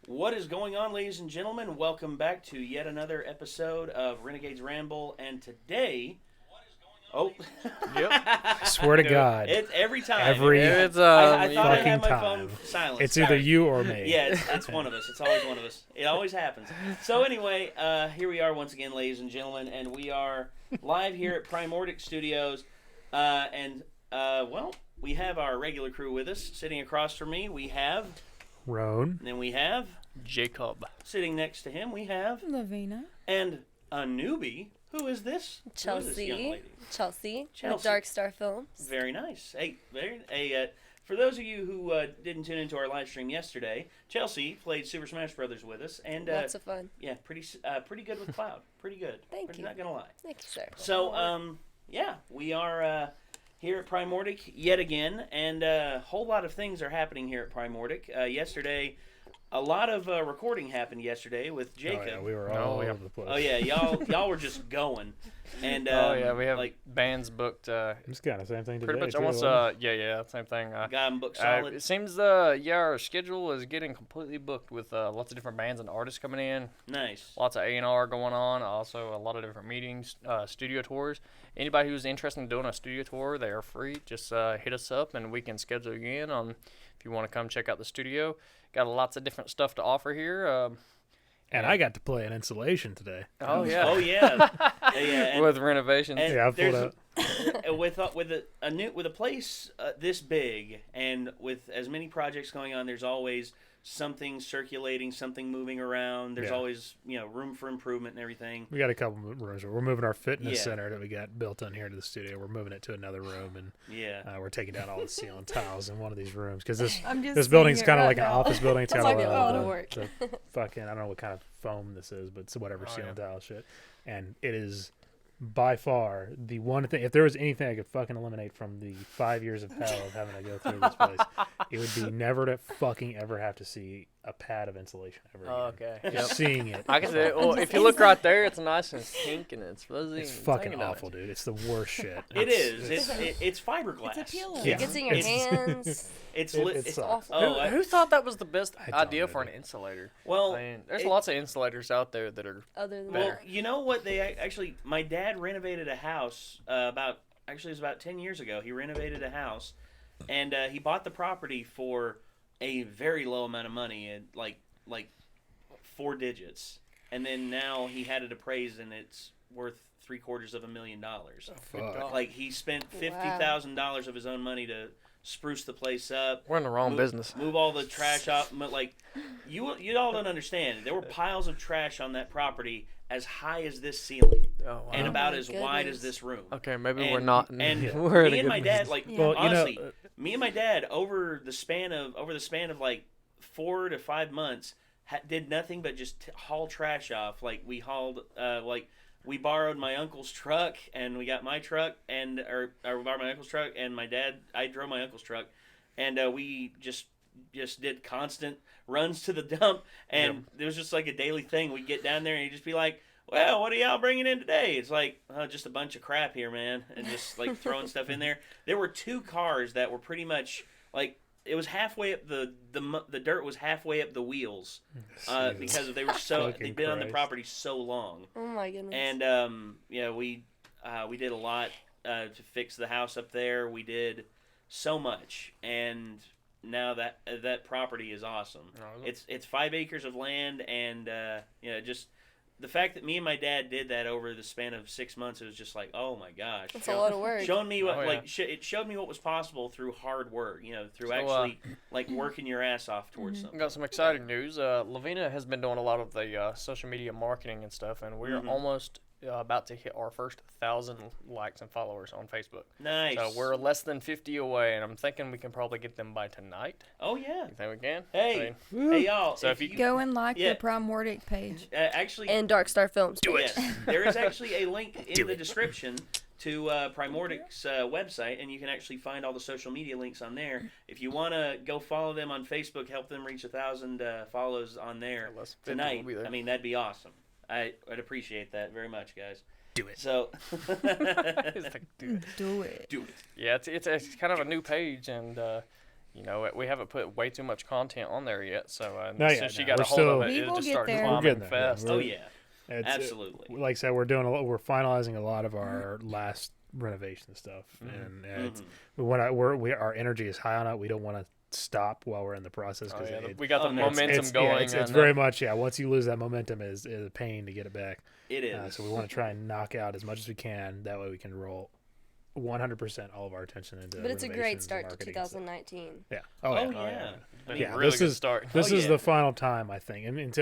What is going on, ladies and gentlemen? Welcome back to yet another episode of Renegades Ramble, and today, oh, Yep. I swear to God, it's every time. It's I thought I fucking had my time. phone silenced. It's either you or me. Yeah, it's one of us. It's always one of us. It always happens. So anyway, here we are once again, ladies and gentlemen, and we are live here at Primordic Studios, well, we have our regular crew with us. Sitting across from me, we have Roan. and then we have Jacob. sitting next to him, we have Lavina. and a newbie. Who is this? Who is this young Chelsea. lady? Chelsea. Chelsea. With Dark Star Films. Very nice. For those of you who didn't tune into our live stream yesterday, Chelsea played Super Smash Brothers with us, and Lots of fun. yeah, pretty good with Cloud. Pretty good. Thank you. Not gonna lie. Thank you, sir. So, yeah, we are here at Primordic yet again, and a whole lot of things are happening here at Primordic. Yesterday, a lot of recording happened yesterday with Jacob. Oh, yeah, we were all over the place. Oh yeah, y'all were just going, and we have like bands booked. It's kind of the same thing today. Pretty much too, almost. wasn't Same thing. got them booked solid. It seems our schedule is getting completely booked with lots of different bands and artists coming in. Nice. Lots of A&R going on. Also, a lot of different meetings, studio tours. Anybody who's interested in doing a studio tour, they are free. Just hit us up and we can schedule you in. If you want to come check out the studio, got lots of different stuff to offer here. And I got to play an installation today. Oh yeah. Oh yeah. And, With renovations. and Yeah, I pulled there's up. with a place this big and with as many projects going on, there's always something circulating, something moving around. There's Yeah. always room for improvement and everything. We got a couple of rooms. We're moving our fitness Yeah. center that we got built in here to the studio. We're moving it to another room, and Yeah. we're taking down all the ceiling tiles in one of these rooms because this I'm just this building's seeing it kind of right like an now. office building. It's It's got like all a lot of the, work. the fucking I don't know what kind of foam this is, but it's whatever ceiling tile shit, and it is by far the one thing. If there was anything I could fucking eliminate from the 5 years of hell of having to go through this place, it would be never to fucking ever have to see a pad of insulation ever again. Oh, okay. Just seeing it. I can see it. Well, if you look right there, it's nice and pink and it's fuzzy. It's and fucking hanging down. awful, dude. It's the worst shit. It is. It's fiberglass. It's appealing. Yeah. It gets in your hands. It's It it's sucks. oh Who thought that was the best I don't idea know, for an dude. insulator? well. I mean, there's it- lots of insulators out there that are. Other than Well, better. you know what? My dad renovated a house it was about 10 years ago. He renovated a house, and he bought the property for a very low amount of money, like 4 digits, and then now he had it appraised and it's worth $750,000. Fuck. Like he spent $50,000 of his own money to spruce the place up. We're in the wrong business. Move all the trash off. Like you all don't understand. There were piles of trash on that property as high as this ceiling Oh, wow. and Oh about my as wide as goodness. this room. Okay, maybe And, we're not. And we're in me a and my good dad, business. like Yeah. Well, honestly, me and my dad over the span of like 4 to 5 months did nothing but just haul trash off. Like we hauled we borrowed my uncle's truck and we got my truck or we borrowed my uncle's truck and I drove my uncle's truck and we just did constant runs to the dump and it was just like a daily thing. We'd get down there and he'd just be like, well, what are y'all bringing in today? It's like, just a bunch of crap here, man. And just like throwing stuff in there. There were 2 cars that were pretty much like, it was halfway up the dirt was halfway up the wheels because they were they'd been on the property so long. Oh my goodness. And we did a lot to fix the house up there. We did so much, and now that property is awesome. Oh, It's 5 acres of land, and just the fact that me and my dad did that over the span of 6 months, it was just like, oh my gosh, That's a lot of work. showing me what Oh, yeah. it showed me what was possible through hard work. Through So, actually like working your ass off towards We something. got some exciting news. Lavina has been doing a lot of the social media marketing and stuff, and we're Mhm. almost about to hit our first 1,000 likes and followers on Facebook. Nice. So we're less than 50 away, and I'm thinking we can probably get them by tonight. Oh yeah. You think we can? Hey, I mean, hey y'all. So if you- Go and like Yeah. the Primordic page. Actually, And Dark Star Films. yes, there is actually a link in Do the it. description to Primordic's website, and you can actually find all the social media links on there. If you want to go follow them on Facebook, help them reach 1,000 follows on there Less 50 tonight. will be there. I mean, that'd be awesome. I'd appreciate that very much, guys. Do it. So, It's like, dude. Do it. do it. Yeah, it's kind of a new page, and you know, we haven't put way too much content on there yet. So No, as yeah, soon as she no, got we're a hold of still- it, We it will just get started there. We're climbing getting there, yeah. fast. Oh yeah, It's, absolutely. like I said, we're finalizing a lot of our last renovation stuff, Mm-hmm. and we want to. Our energy is high on it. We don't want to stop while we're in the process Oh, because yeah, we got the no, momentum going. It's and, very much Once you lose that momentum, is a pain to get it back. It is. So we want to try and knock out as much as we can. That way we can roll 100% all of our attention into. But it's a great renovations, start to marketing and stuff. 2019. Yeah. Oh, yeah. yeah. Been Yeah, a really this good is- start. This Oh, is yeah. the final time, I think, and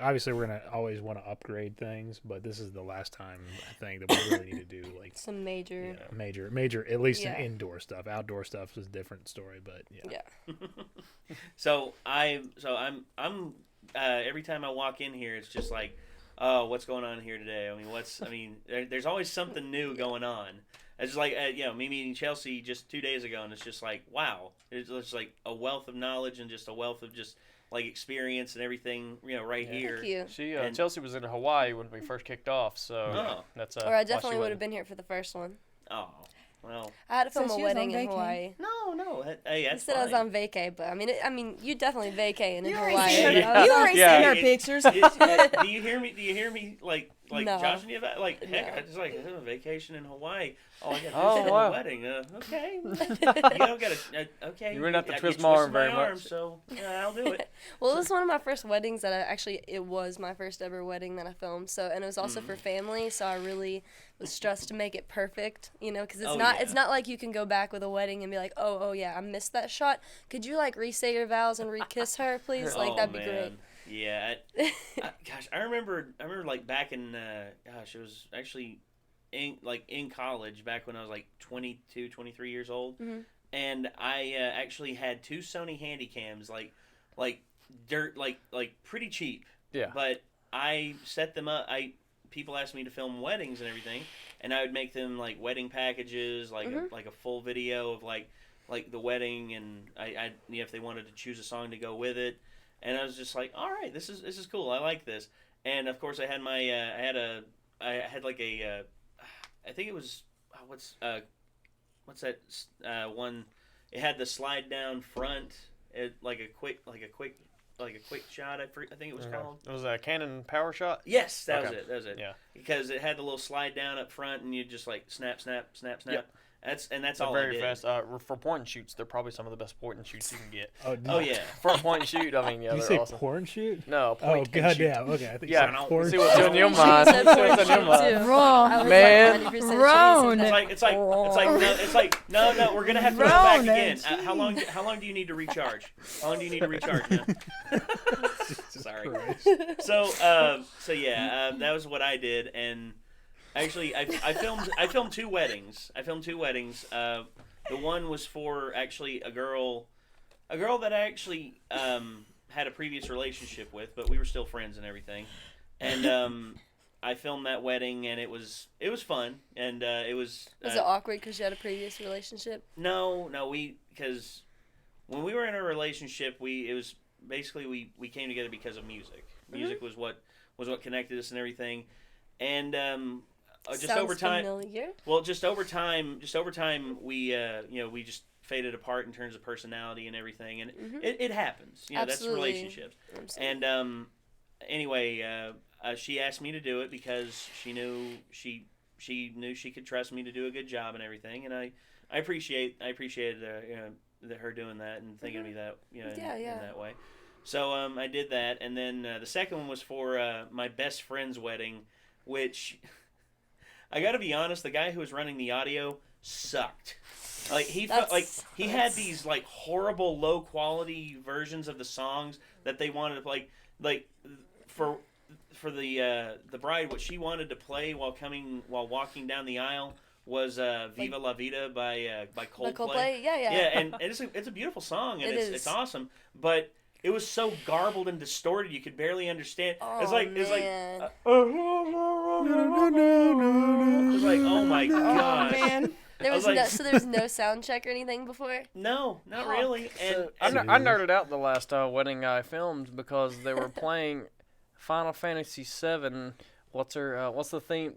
obviously we're gonna always want to upgrade things, but this is the last time I think that we really need to do like Some major. major, at least Yeah. in indoor stuff. Outdoor stuff is a different story, but yeah. So I'm every time I walk in here, it's just like, oh, what's going on here today? There's always something new going on. It's just like, me meeting Chelsea just 2 days ago, and it's just like, wow, it's just like a wealth of knowledge and just a wealth of just like experience and everything, right here. Thank you. She And- Chelsea was in Hawaii when we first kicked off, so Oh. that's Or I definitely would have been here for the first one. Oh, well, I had to film So a she was on wedding in vacay. Hawaii. no, hey, You that's said I was fine. on vacay, but you definitely vacating in Hawaii. Yeah. You already Yeah. seen our pictures. Do you hear me? Do you hear me? Like No. Josh and you about like heck, No. I just like I'm on a vacation in Hawaii. Oh, I got Oh, this wow. a wedding. Okay, you don't got to. Okay, You wouldn't have to I twist get my arm twisted very arm, much. so yeah, I'll do it. Well, it was one of my first weddings it was my first ever wedding that I filmed. So, and it was also for family. So I really was stressed to make it perfect, because Oh, it's not like you can go back with a wedding and be like, oh yeah, I missed that shot. Could you like re-say your vows and re-kiss her, please? Like Oh, that'd be man. great. Yeah, gosh, I remember like back in it was actually in college back when I was like 22, 23 years old, and I actually had 2 Sony Handycams, like dirt, like pretty cheap. Yeah. But I set them up. People asked me to film weddings and everything, and I would make them like wedding packages, like a full video of like the wedding, and I if they wanted to choose a song to go with it. And I was just like, all right, this is cool. I like this. And of course, I had my I had like a I think it was what's that one? It had the slide down front, like a quick shot. I think it was called. It was a Canon Power Shot. Yes, that was Okay. it. That was it. Yeah. Because it had the little slide down up front, and you just like snap, snap, snap, snap. Yep. That's They're all I very did. fast. For point and shoots, they're probably some of the best point and shoots you can get. Oh yeah. For a point and shoot, I mean, yeah, Did you they're say awesome. porn shoot? No, Oh point and shoot. goddamn! Okay, I think Yeah, you said porn. see what's in your She mind. said See what's in your porn mind. shoot, too. Wrong. I was Man. like 100% Roan. sure It's like no. We're gonna have to go back again. How long do you need to recharge? How long do you need to recharge? Now? Sorry. So that was what I did, and actually I filmed 2 weddings. The one was for actually a girl that I actually had a previous relationship with, but we were still friends and everything, and I filmed that wedding, and it was fun, and it was. Was it awkward because you had a previous relationship? No, because when we were in a relationship, it was basically we came together because of music. Music was what connected us and everything, and just Sounds over time. familiar. Well, just over time, we we just faded apart in terms of personality and everything, and it happens. Absolutely. That's relationships. And anyway, she asked me to do it because she knew she could trust me to do a good job and everything, and I appreciated her doing that and thinking of me that in that way. So I did that, and then the second one was for my best friend's wedding, which I got to be honest, the guy who was running the audio sucked. Like he felt like he had these like horrible low quality versions of the songs that they wanted to play, like for the bride, what she wanted to play while walking down the aisle was "Viva La Vida" by Coldplay. Coldplay, yeah. Yeah, and it's a beautiful song, and it's awesome, but it was so garbled and distorted you could barely understand. It's like oh my gosh. Man. There was like- so there was no sound check or anything before. No, not really. And, I nerded out the last wedding I filmed because they were playing Final Fantasy VII. What's the theme?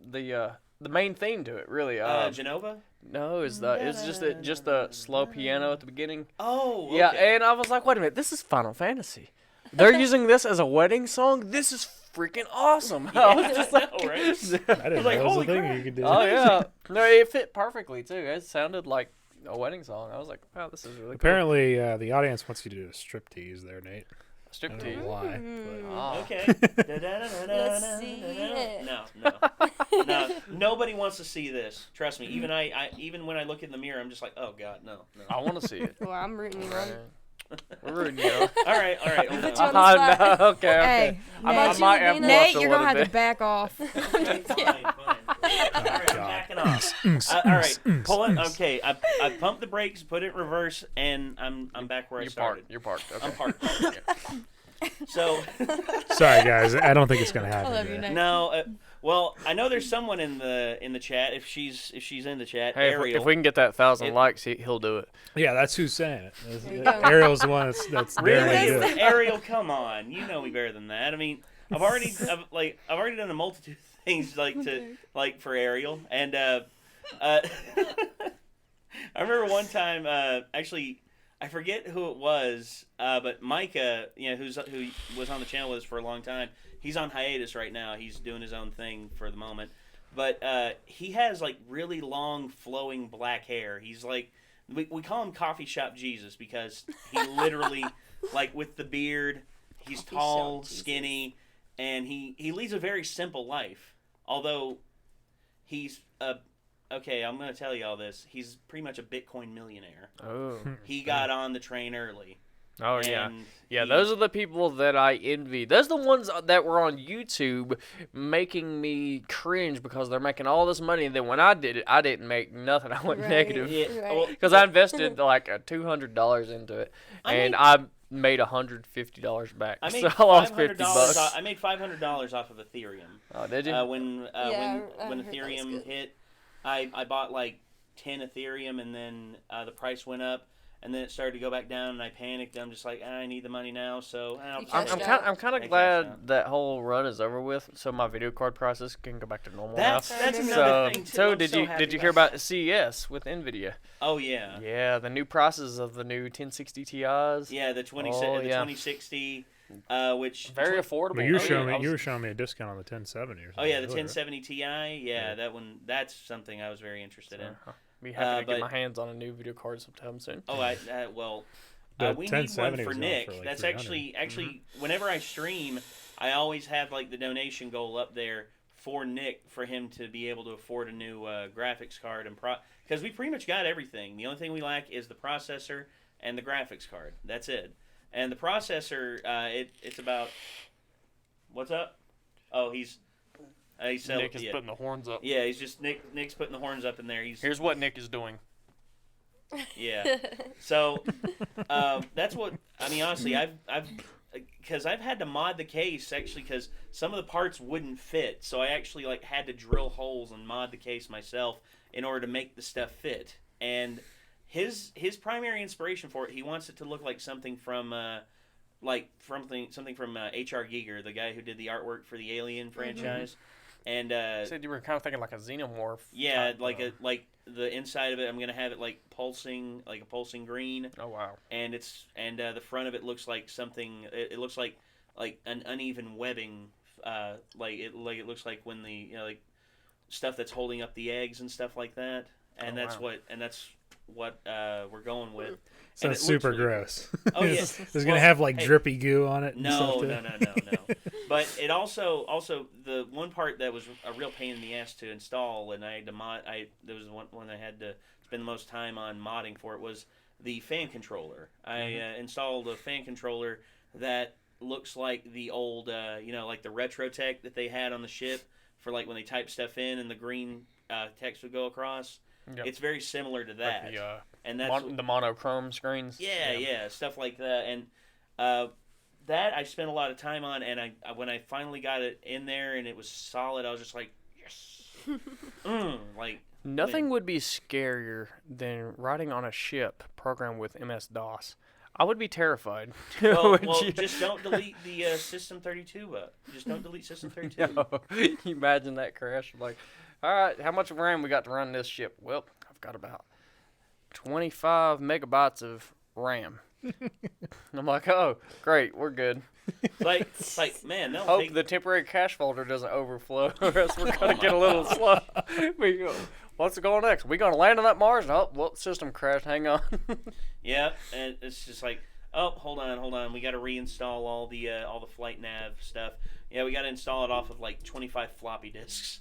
the main theme to it, really. Genova. No, it's just the slow piano at the beginning. Oh, okay. Yeah, and I was like, wait a minute, this is Final Fantasy. They're using this as a wedding song. This is freaking awesome. I was just like, right? I didn't know that was a thing you could do. oh yeah, no, it fit perfectly too. It sounded like a wedding song. I was like, wow, this is really Apparently, the audience wants you to do a striptease there, Nate. cool. I don't Striptease. know why. Oh. Okay. Let's see it. No. Nobody wants to see this. Trust me. Even even when I look in the mirror, I'm just like, oh God, no. I want to see it. Well, I'm rooting you on. We're rooting you on. All right. Put you on the spot. No, okay. Hey, I Nate, might have Nate, Nate, bluffed a you're gonna little have to bit. back off. Fine. All right, I'm backing off. All right, pull it. Okay, I pumped the brakes, put it in reverse, and I'm back where I started. You're parked. Okay. I'm parked. So, Sorry, guys. I don't think it's gonna happen. I love you, yet. Nate. no. Well, I know there's someone in the chat. If she's in the chat, Hey, Ariel. if we can get that 1,000 It- likes, he'll do it. Yeah, that's who's saying it. you go. Ariel's the one that's Really, daring to do it. Ariel, come on. You know me better than that. I mean, I've already done a multitude of things for Ariel, and I remember one time actually. I forget who it was, but Micah, who was on the channel with us for a long time, he's on hiatus right now. He's doing his own thing for the moment. But he has, like, really long, flowing black hair. He's, like, we call him Coffee Shop Jesus because he literally, like, with the beard, he's Coffee tall, Shop Jesus. skinny, and he leads a very simple life. Although he's okay, I'm going to tell you all this. He's pretty much a Bitcoin millionaire. Oh. He got on the train early. Oh, yeah. And Yeah, he- those are the people that I envy. Those are the ones that were on YouTube making me cringe because they're making all this money. And then when I did it, I didn't make nothing. I went Right. negative. Yeah, Right. well, Because I invested like $200 into it. And I made $150 back. I made So I lost $500 $50. I made $500 off of Ethereum. Oh, did you? When Yeah, I heard that was Ethereum good. hit, I bought like 10 Ethereum, and then the price went up, and then it started to go back down, and I panicked. I'm just like, I need the money now, so I'll You I'm cashed just- out. I'm kind I of glad cashed out. that whole run is over with, so my video card prices can go back to normal That's now. another So, thing too. so I'm did so you happy hear about CES with Nvidia? Oh yeah. Yeah, the new prices of the new 1060 Ti's. Yeah, the Oh, yeah. 2060, which Very affordable. But you were Oh, showing yeah, me you were showing me a discount on the 1070 or something. Oh yeah, the earlier. 1070 Ti. Yeah, that one. That's something I was very interested in. Be happy to but- get my hands on a new video card sometime soon. Oh, well, The we need one 1070 for was going Nick. for, like, That's 300. actually whenever I stream, I always have like the donation goal up there for Nick for him to be able to afford a new graphics card and because we pretty much got everything. The only thing we lack is the processor and the graphics card. That's it. And the processor, it's about what's up? Oh, he's Nick is putting the horns up. yeah, he's just Nick's putting the horns up in there. Here's what Nick is doing. Yeah. So that's what I mean. Honestly, I've because I've had to mod the case actually because some of the parts wouldn't fit, so I actually like had to drill holes and mod the case myself in order to make the stuff fit. And his primary inspiration for it, he wants it to look like something from something from H.R. Giger, the guy who did the artwork for the Alien franchise. And You said you were kind of thinking like a xenomorph. yeah, type, like the inside of it, I'm gonna have it like a pulsing green, Oh wow. and the front of it looks like something. It looks like an uneven webbing, it looks like when the like stuff that's holding up the eggs and stuff like that, and Oh, that's wow. what we're going with. So And it's it looks super really cool. gross. Oh, yeah. It's Well, gonna have like hey, drippy goo on it. And No, stuff too. no. But it also the one part that was a real pain in the ass to install, and I had to mod. There was one I had to spend the most time on modding for. It was the fan controller. I installed a fan controller that looks like the old, like the retro tech that they had on the ship for like when they type stuff in and the green text would go across. Yep. It's very similar to that, Like the, and that's the monochrome screens. yeah, stuff like that, and that I spent a lot of time on, and I when I finally got it in there and it was solid, I was just like, yes, like Nothing would be scarier than riding on a ship programmed with MS-DOS. I would be terrified. well, Would you? just don't delete the System 32, just don't delete System 32. No. You imagine that crash? Like, All right, how much RAM we got to run this ship? Well, I've got about 25 megabytes of RAM. And I'm like, oh, great, we're good. Like, man, they'll Hope take the temporary cache folder doesn't overflow, or else we're gonna get a little slow. We go, what's going next? We gonna land on that Mars? Oh, well, system crashed. Hang on. Yeah, and it's just like, oh, hold on. We got to reinstall all the flight nav stuff. Yeah, we got to install it off of like 25 floppy disks.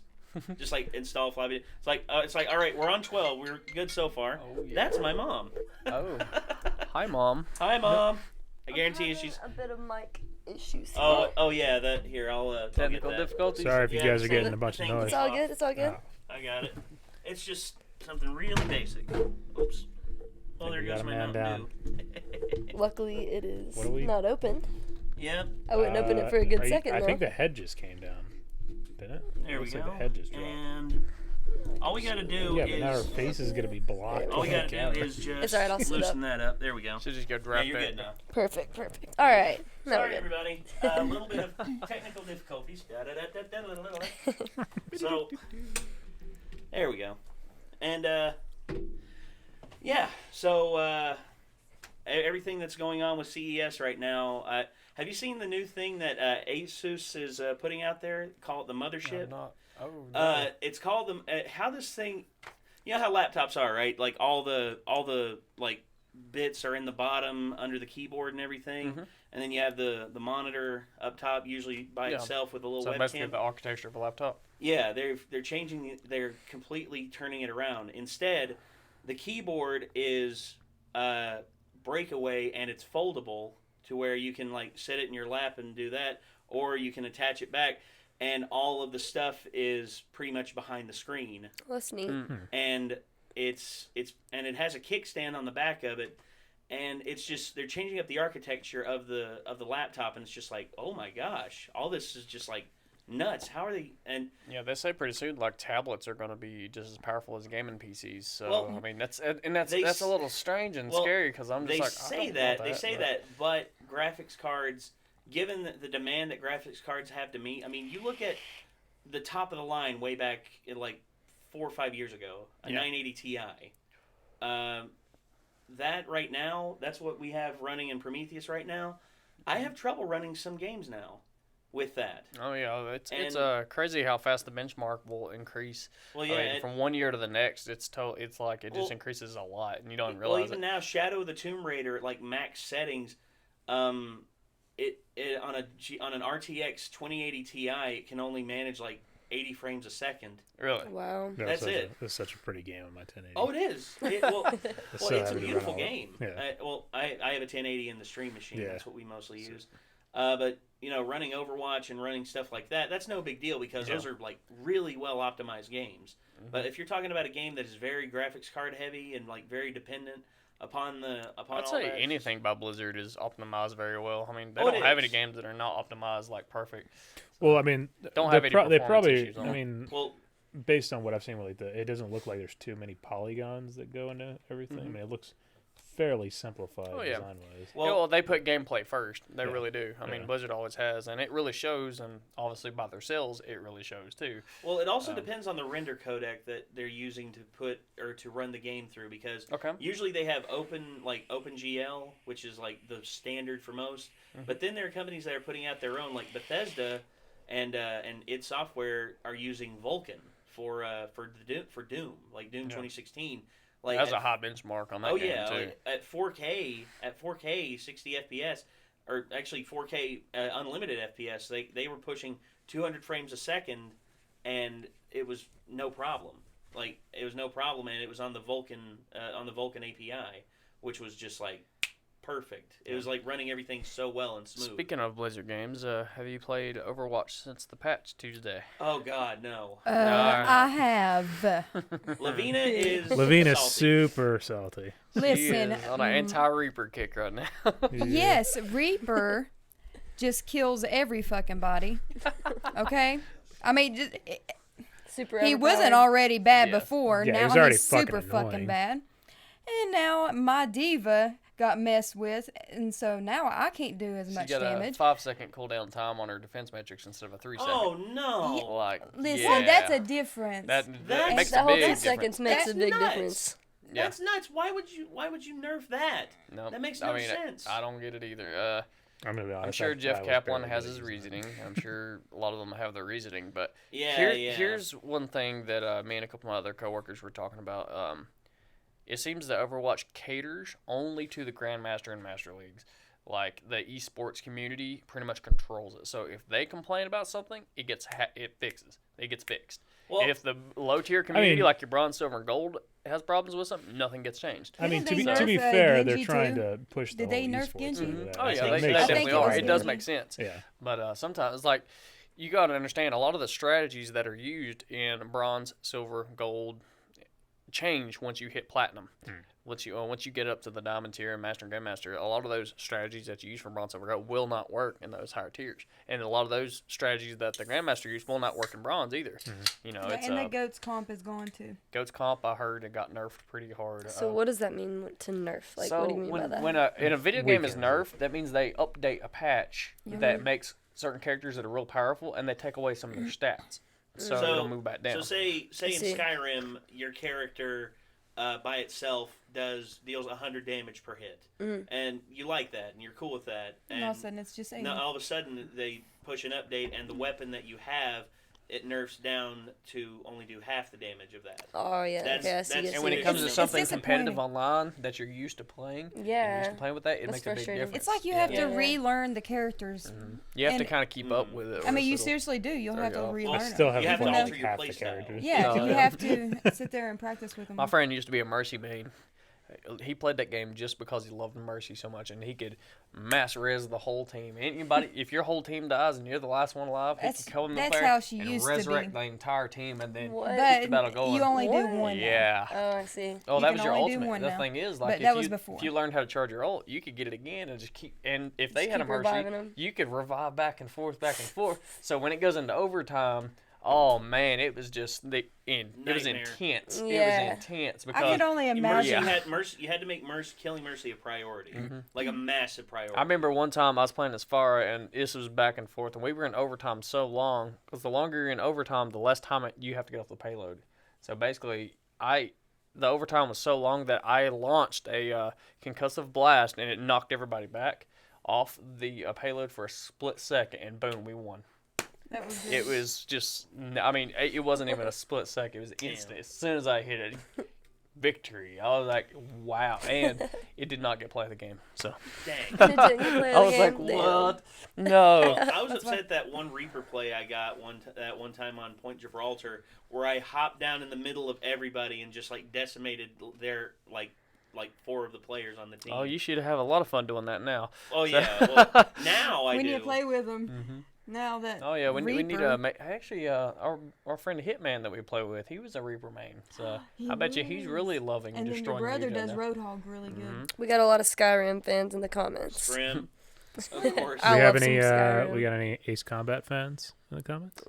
Just like install floppy. It's like, all right, we're on 12. We're good so far. Oh, yeah. That's my mom. Oh, hi, Mom. Hi, Mom. I guarantee you she's a bit of mic issues. Oh yeah, that here I'll Technical get that. difficulties. Sorry if you Yeah, guys are so getting the a bunch of thing- noise. It's all good. It's all good. I got it. It's just something really basic. Oops. Oh, there we goes got a my man Mountain Dew. Luckily, it is What are we- not open. Yep. I wouldn't open it for a good second, I though. think the head just came down. Didn't it? There we Looks go. like the head just dropped. And all we got to do Yeah, but now our is face is gonna be blocked. all we on the got to camera. do is just It's all right, I'll sit loosen that up. There we go. Should just go Yeah, draft you're it. good now. Perfect. All right. Now we're Sorry, good. everybody. A little bit of technical difficulties. So, there we go. And, yeah, so everything that's going on with CES right now. Have you seen the new thing that Asus is putting out there? Call it the Mothership. Oh, no. It's called the how this thing. You know how laptops are, right? Like all the like bits are in the bottom under the keyboard and everything, and then you have the monitor up top, usually by itself with a little So basically webcam. the architecture of a laptop. Yeah, they're changing. They're completely turning it around. Instead, the keyboard is breakaway and it's foldable to where you can like set it in your lap and do that, or you can attach it back, and all of the stuff is pretty much behind the screen. That's neat. And it has a kickstand on the back of it, and it's just they're changing up the architecture of the laptop, and it's just like, oh my gosh, all this is just like nuts. How are they? And Yeah, they say pretty soon like tablets are going to be just as powerful as gaming PCs. So Well, I mean that's they a little strange and scary because I'm just they like say I don't that want they say but- that, but graphics cards, given the demand that graphics cards have to meet, I mean, you look at the top of the line way back in like 4 or 5 years ago, a 980 Ti. That right now, that's what we have running in Prometheus right now. I have trouble running some games now with that. Oh yeah, it's And- crazy how fast the benchmark will increase. Well, I yeah, mean, from 1 year to the next, it's like it Well- just increases a lot, and you don't well, realize even it. now, Shadow of the Tomb Raider at like max settings, it on an RTX 2080 Ti, it can only manage like 80 frames a second. Really? Wow. Yeah, That's it. It's such a pretty game on my 1080. Oh, it is. Well, so it's a happy to beautiful run all- game. yeah. I have a 1080 in the stream machine. Yeah. That's what we mostly use. But running Overwatch and running stuff like that, that's no big deal because those are like really well optimized games. But if you're talking about a game that is very graphics card heavy and like very dependent upon I'd all say that, anything by Blizzard is optimized very well. I mean, they Oh, it don't have any is. games that are not optimized like perfect. Well, I mean, Don't they have any they performance probably. issues on I it. mean, well, based on what I've seen, like it doesn't look like there's too many polygons that go into everything. I mean, it looks fairly simplified Oh, yeah. design-wise. Well, they put gameplay first. They Yeah. really do. I mean, Yeah. Blizzard always has, and it really shows. And obviously, by their sales, it really shows too. well, it also depends on the render codec that they're using to put or to run the game through because Okay. usually they have OpenGL, which is like the standard for most. But then there are companies that are putting out their own, like Bethesda, and its software are using Vulkan for Doom, like Doom 2016. Like That's a high benchmark on that game too. like, at 4K 60 FPS, or actually 4K unlimited FPS, they were pushing 200 frames a second, and it was no problem. Like it was no problem, and it was on the Vulkan API, which was just like perfect. It was like running everything so well and smooth. Speaking of Blizzard games, have you played Overwatch since the patch Tuesday? Oh God, no. I have. Lavina is Lavina's salty. super salty. She Listen, is on an anti-Reaper kick right now. yes, Reaper just kills every fucking body. Okay? I mean, Super. he wasn't overpowered. already bad Yeah. before. Yeah, he now was already he's super fucking fucking annoying. bad. And now my diva got messed with, and so now I can't do as much She got damage. a 5-second cooldown time on her defense matrix instead of a 3-second. Oh no! Like, Listen, yeah. that's a difference. That That's- makes That a whole big 2 difference. seconds makes That's a big nuts. difference. Yeah. That's nuts. Why would you nerf that? No, That makes no I mean, sense. I don't get it either. I'm gonna be honest. I'm sure I Jeff was Kaplan barely has his using it. reasoning. I'm sure a lot of them have their reasoning, but Yeah, here's one thing that me and a couple of my other coworkers were talking about. It seems that Overwatch caters only to the Grandmaster and Master Leagues. Like, the esports community pretty much controls it. So if they complain about something, it gets it gets fixed. Well, If the low tier community, mean- like your bronze, silver, and gold, has problems with something, nothing gets changed. I mean, Didn't to they be nerf, fair, they're Genji trying too? to push the Did they whole nerf esports Genji? into that. Oh yeah, So it they makes I definitely think it are. was It does Genji. make sense. Yeah. But sometimes, like, you got to understand a lot of the strategies that are used in bronze, silver, gold change once you hit platinum. Once you get up to the diamond tier and master and grandmaster, a lot of those strategies that you use from bronze, silver, gold will not work in those higher tiers, and a lot of those strategies that the grandmaster used will not work in bronze either. You know, it's and the goat's comp is gone too. Goat's comp. I heard it got nerfed pretty hard. So what does that mean to nerf? Like, so what do you mean when, by that? when in a video game is Weakens it. nerfed, that means they update a patch that makes certain characters that are real powerful, and they take away some of their stats, so it'll move back down. So say in see. Skyrim, your character by itself deals 100 damage per hit, and you like that, and you're cool with that. And And all of a sudden, it's just 80. no, all of a sudden they push an update, and the weapon that you have, it nerfs down to only do half the damage of that. Oh yeah, That's- okay, I see. that's- I see And when what it comes you're to saying. something competitive disappointing. online that you're used to playing, Yeah. used to playing with that, it That's makes a big frustrating. difference. It's like you have Yeah. to relearn the characters. You have to and- kind of keep up with it. I mean, you or else seriously do. You'll have to There you go. relearn I them. still haven't You have to played alter like your half the playstyle. characters. Yeah, Oh, you yeah. have to sit there and practice with them. My friend used to be a Mercy main. He played that game just because he loved Mercy so much, and he could mass res the whole team. Anybody, if your whole team dies and you're the last one alive, he That's- can kill them that's player how she and used to resurrect be. the entire team, and then What? keep But the battle going. you only What? do one. now. Yeah. Oh, I see. Oh, You that can was your only do ultimate. one The now. thing is, But like, that if was you before. if you learned how to charge your ult, you could get it again and just keep. And if they Just had a keep Mercy, reviving 'em. you could revive back and forth, back and forth. So when it goes into overtime, oh man, it was just it was Nightmare. intense. Yeah. It was intense I because could only Mercy imagine. Yeah. had Mercy. You had to make killing Mercy a priority, like a massive priority. I remember one time I was playing as Farah, and this was back and forth, and we were in overtime so long, because the longer you're in overtime, the less time you have to get off the payload. So basically, the overtime was so long that I launched a concussive blast, and it knocked everybody back off the payload for a split second, and boom, we won. That was It was just, I mean, it wasn't even a split second, it was instant. As soon as I hit it, victory. I was like, wow. And it did not get play of the game. So Dang. Didn't you play I the was like, game? Damn. what? No. I was upset that one Reaper play I got that one time on Point Gibraltar, where I hopped down in the middle of everybody and just like decimated their like 4 of the players on the team. Oh, you should have a lot of fun doing that now. Oh yeah. Well, now I we do. need to play with them. Now that Oh yeah, we need Reaper- to make. Actually, our friend Hitman that we play with, he was a Reaper main. So I bet you he's really loving and then your destroying brother you down does there. Roadhog really good. We got a lot of Skyrim fans in the comments. Scrim, of course. Do I we have love any? some Skyrim. We got any Ace Combat fans in the comments?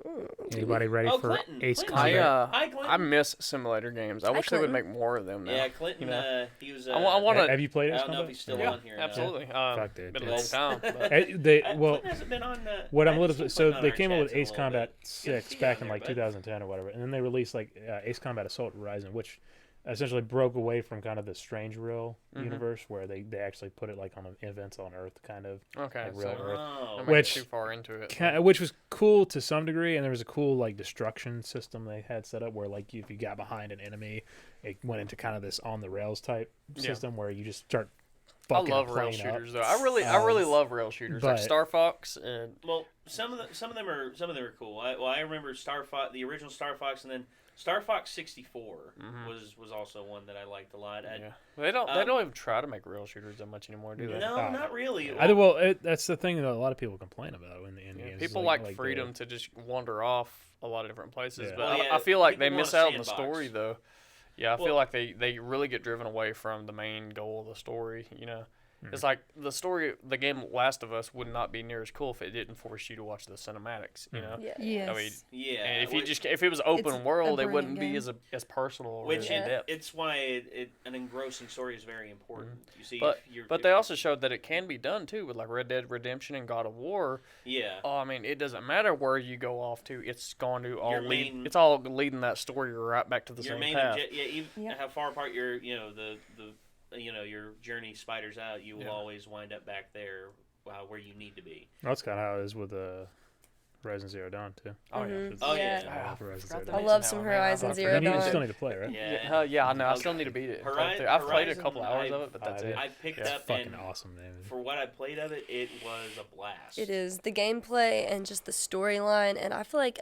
Anybody ready Oh, for Clinton. Ace Clinton. Combat? Hi, Clinton. I miss simulator games. I wish they would make Clinton. more of them now. Yeah, Clinton. You know? He was. I want to. Have you played I Ace don't know Combat? if he's still Yeah, on here. absolutely. Fuck, dude, Been a long it's- time. But Well, Clinton hasn't been on. what I'm I a just little seen so Clinton on they our came up chats with a Ace little Combat bit. Good to 6 see you back on in there, like bud. 2010 or whatever, and then they released like Ace Combat Assault Horizon, which essentially broke away from kind of the Strange Real universe where they actually put it like on events on Earth kind of, okay, like so real Earth, Oh. I'm Which- too far into it. which was cool to some degree, and there was a cool like destruction system they had set up where like if you got behind an enemy, it went into kind of this on the rails type Yeah. system where you just start I fucking love a rail plane up. shooters though. I really love rail shooters like but- Star Fox and Well, some of them are cool. I remember Star Fox, the original Star Fox, and then Star Fox 64 was also one that I liked a lot. yeah. They don't even try to make rail shooters that much anymore, do they? No, not really. That's the thing that a lot of people complain about in the end Yeah, games. people is, like freedom to just wander off a lot of different places, Yeah. but Well, yeah, I feel like people they want miss a out on the sandbox. story though. Yeah, I Well- feel like they really get driven away from the main goal of the story, you know. It's like the story, the game Last of Us would not be near as cool if it didn't force you to watch the cinematics. You know. Yeah. Yes. I mean, Yeah. and if which, if it was open It's a world, it brilliant wouldn't be game. as personal or which in depth. it's why an engrossing story is very important. You see, But if you're, but they also showed that it can be done too with like Red Dead Redemption and God of War. yeah. Oh, I mean, it doesn't matter where you go off to; it's going to all Your lead. main- It's all leading that story right back to the Your same main path. yeah, even Yep. how far apart your your journey spiders out, you will always wind up back there where you need to be. That's kind of how it is with Horizon Zero Dawn too. Oh yeah. Mhm. Oh, yeah. I Horizon Zero I Dawn. love some Horizon But Zero you Dawn. still need to play, right? Yeah. Yeah, I know. I Okay. still need to beat it. Horizon- I've played a Horizon, couple hours of it, but that's it. I picked It's up fucking and awesome, man. for what I played of it, it was a blast. It is the gameplay and just the storyline, and I feel like